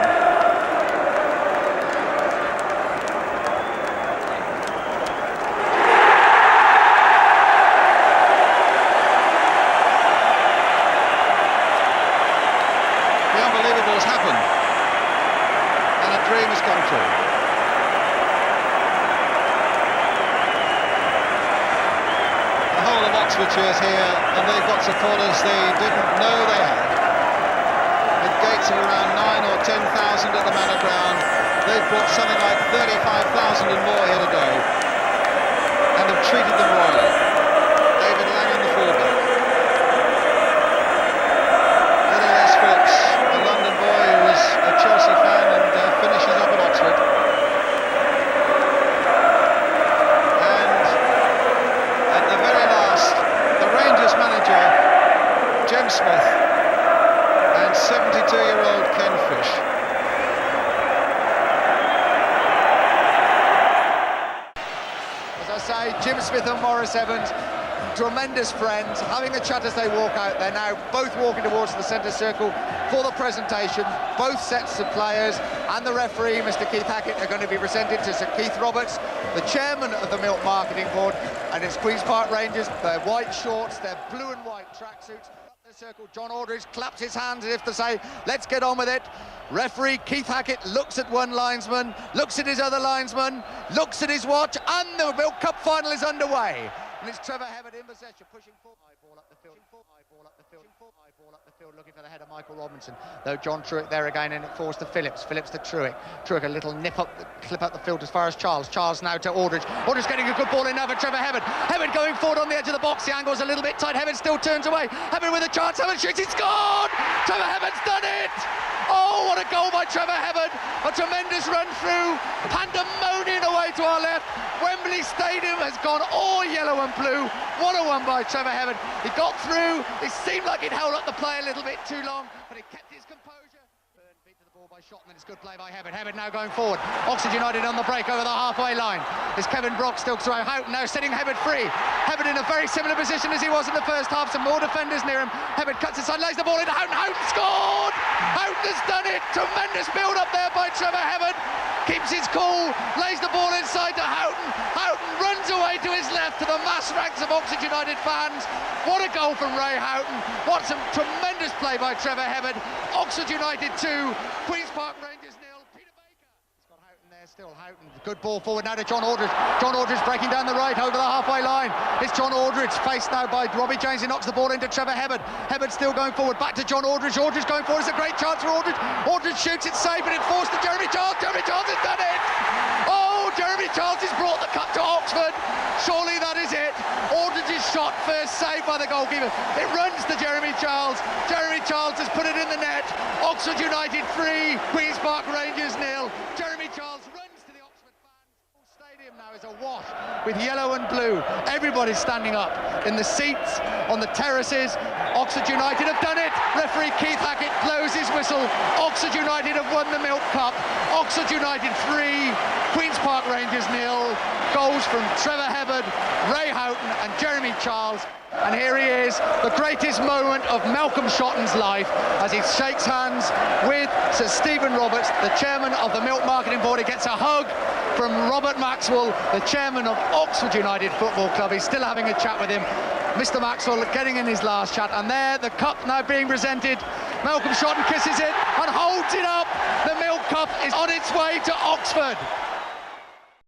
The unbelievable has happened, and a dream has come true. The whole of Oxfordshire is here, and they've got supporters they didn't know they had. With gates of around 9 or 10,000 at the Manor Ground. They've brought something like 35,000 and more here today, and have treated them royally. David Langan, the fullback. Little Les Phillips, a London boy who was a Chelsea fan and finishes up at Oxford. And at the very last, the Rangers manager, Jem Smith, and 72-year-old Ken Fish. As I say, Jim Smith and Maurice Evans, tremendous friends, having a chat as they walk out. They're now both walking towards the centre circle for the presentation. Both sets of players and the referee, Mr. Keith Hackett, are going to be presented to Sir Keith Roberts, the chairman of the Milk Marketing Board, and it's Queen's Park Rangers. Their white shorts, their blue and white tracksuits. Circle. John Aldridge claps his hands as if to say, let's get on with it. Referee Keith Hackett looks at one linesman, looks at his other linesman, looks at his watch, and the Milk Cup final is underway. And it's Trevor Hebbert in possession, pushing forward. High ball up the field, high ball up the field, high ball up the field, looking for the head of Michael Robinson. Though John Truick there again, and it falls to Phillips. Phillips to Truick. Truick a little clip up the field as far as Charles. Charles now to Aldridge. Aldridge getting a good ball in now for Trevor Hebbert. Hebbert going forward on the edge of the box. The angle's a little bit tight. Hebbert still turns away. Hebbert with a chance. Hebbert shoots. He's scored! Trevor Hebbert's done it! Oh, what a goal by Trevor Hebbert. A tremendous run through. Pandemonium away to our left. Wembley Stadium has gone all yellow and blue. What a one by Trevor Hebbert. He got through. It seemed like he'd held up the play a little bit too long, but he kept his composure. Byrne beat to the ball by Shotton, and it's good play by Hebbert. Hebbert now going forward. Oxford United on the break over the halfway line. Is Kevin Brock still through? Houghton now setting Hebbert free. Hebbert in a very similar position as he was in the first half. Some more defenders near him. Hebbert cuts inside, lays the ball into Houghton. Houghton scored! Houghton has done it! Tremendous build up there by Trevor Hebbert. Keeps his cool, lays the ball inside to Houghton. Houghton runs away to his left to the mass ranks of Oxford United fans. What a goal from Ray Houghton. What some tremendous play by Trevor Hebbert. Oxford United 2, Queen's Park Rangers 0. Peter Baker. He's got Houghton there still. Houghton, good ball forward now to John Aldridge. John Aldridge breaking down the right over the halfway line. It's John Aldridge, faced now by Robbie James. He knocks the ball into Trevor Hebbert. Hebbert still going forward, back to John Aldridge. Aldridge going forward. It's a great chance for Aldridge. Aldridge shoots it safe, but it forced to Jeremy Charles. Jeremy Charles has done it! Oh, Jeremy Charles has brought the cup to Oxford. Surely that is it. Aldridge's shot, first save by the goalkeeper. It runs to Jeremy Charles. Jeremy Charles has put it in the net. Oxford United 3, Queen's Park Rangers 0. Jeremy Charles runs to the Oxford fans. Stadium now is awash with yellow and blue. Everybody's standing up in the seats, on the terraces. Oxford United have done it. Referee Keith Hackett blows his whistle. Oxford United have won the Milk Cup. Oxford United 3, Queen's Park Rangers 0. Goals from Trevor Hebbert, Ray Houghton and Jeremy Charles. And here he is, the greatest moment of Malcolm Shotton's life, as he shakes hands with Sir Stephen Roberts, the chairman of the Milk Marketing Board. He gets a hug from Robert Maxwell, the chairman of Oxford United Football Club. He's still having a chat with him. Mr. Maxwell getting in his last chat, and there the cup now being presented. Malcolm Shotton kisses it and holds it up. The Milk Cup is on its way to Oxford.